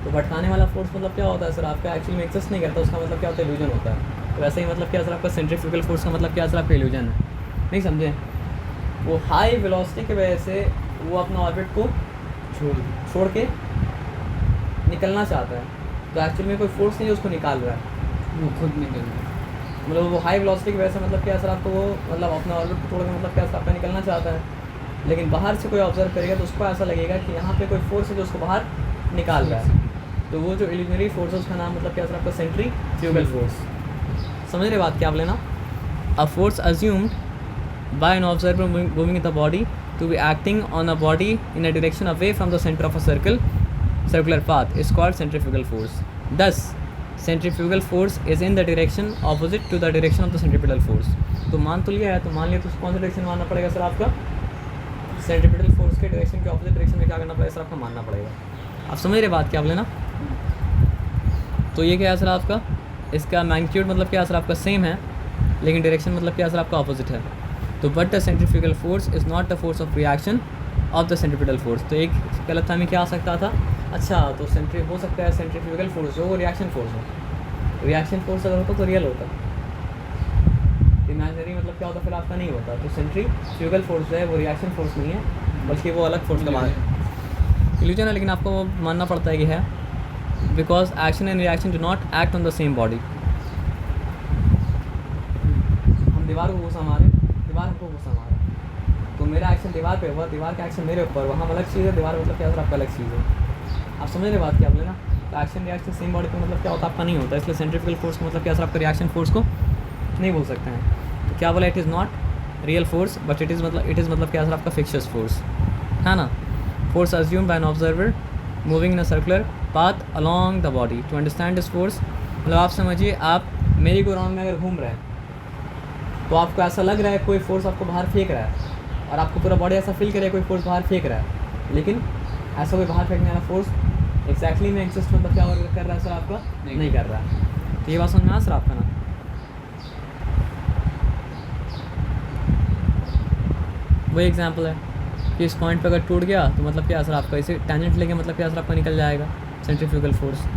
[SPEAKER 1] तो भटकाने वाला फोर्स मतलब क्या होता है सर आपका, एक्चुअली में एक्सिस्ट नहीं करता, उसका मतलब क्या होता है, इल्यूजन होता है। तो वैसे ही मतलब क्या सर आपका सेंट्रीफ्यूगल फोर्स का मतलब क्या सर आपका इल्यूजन है, नहीं समझे। वो हाई वेलोसिटी की वजह से वो अपना ऑर्बिट को छोड़ के निकलना चाहता है, तो एक्चुअली में कोई फोर्स नहीं है उसको निकाल रहा है,
[SPEAKER 2] वो खुद निकल रहा है।
[SPEAKER 1] मतलब वो हाई वेलोसिटी की वजह से मतलब क्या सर आपको वो मतलब अपना ऑर्बिट को छोड़ के मतलब क्या सर आपका निकलना चाहता है, लेकिन बाहर से कोई ऑब्जर्व करेगा तो उसको ऐसा लगेगा कि यहाँ पे कोई फोर्स है जो उसको बाहर निकाल रहा है। तो वो जो इल्यूजनरी फोर्स है उसका नाम मतलब क्या सर आपका सेंट्रीफ्यूगल फोर्स। समझ रहे बात क्या आप लेना। A force assumed by an observer moving in the body to be acting on a body in a direction away from the centre of a circular path is called centrifugal force. This centrifugal force is in the direction opposite to the direction of the centripetal force. तो मान तो लिया है, तो मान लिया तो कौन सा डायरेक्शन मानना पड़ेगा सर आपका, सेंट्रीपिटल फोर्स के डायरेक्शन के ऑपोजिट डायरेक्शन में क्या करना पड़ेगा सर आपका, मानना पड़ेगा। आप समझ रहे बात क्या आप लेना। तो ये क्या है सर आपका, इसका मैग्नीट्यूड मतलब क्या सर आपका सेम है, लेकिन डायरेक्शन मतलब क्या सर आपका ऑपोजिट है। तो but the centrifugal force is not the force of reaction of the centripetal force. तो एक गलतफहमी क्या आ सकता था, अच्छा तो हो सकता है सेंट्रीफ्यूगल फोर्स जो वो रिएक्शन फोर्स हो, रिएक्शन फोर्स अगर होता तो रियल होता, इमेजिनरी मतलब क्या होता फिर आपका नहीं होता। तो सेंट्रीफ्यूगल फोर्स जो है वो रिएक्शन फोर्स नहीं है, बल्कि वो अलग फोर्स का इल्यूजन है, लेकिन आपको वो मानना पड़ता है कि है, because action and reaction do not act on the same body. हम दीवार को घुसा मारे, दीवार हमको घुसा मारा, तो मेरा एक्शन दीवार पे हुआ, दीवार का एक्शन मेरे ऊपर, वहाँ अलग चीज़ है, दीवार मतलब क्या सर आपका अलग चीज़ है। आप समझ रहे बात क्या आप लेना। तो एक्शन रिएक्शन सेम बॉडी पे मतलब क्या होता आपका नहीं होता, इसलिए सेंट्रीफ्यूगल फोर्स को मतलब क्या सर आपका रिएक्शन फोर्स को नहीं बोल सकते हैं। तो क्या बोला, it is not real force but it is मतलब क्या सर आपका फिक्शियस फोर्स है ना। force assumed by an observer moving in a circular path along the body. To understand this force, मतलब आप समझिए, आप मेरी गो राउंड में अगर घूम रहे हैं तो आपको ऐसा लग रहा है कोई फोर्स आपको बाहर फेंक रहा है, और आपको पूरा बॉडी ऐसा फील करे कोई फोर्स बाहर फेंक रहा है, लेकिन ऐसा कोई बाहर फेंकने वाला फोर्स एग्जैक्टली में एग्जिस्ट मतलब क्या कर रहा है सर आपका, नहीं कर रहा है। तो ये बात समझ में आ सर आपका ना। वही एग्जांपल है कि इस पॉइंट पे अगर टूट गया तो मतलब क्या असर आपका, इसे टेंजेंट लेके मतलब क्या असर आपका निकल जाएगा, सेंट्रीफ्यूगल फोर्स।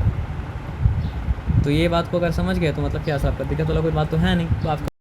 [SPEAKER 1] तो ये बात को अगर समझ गए तो मतलब क्या असर आपका, दिक्कत वाला कोई बात तो है नहीं। तो आपका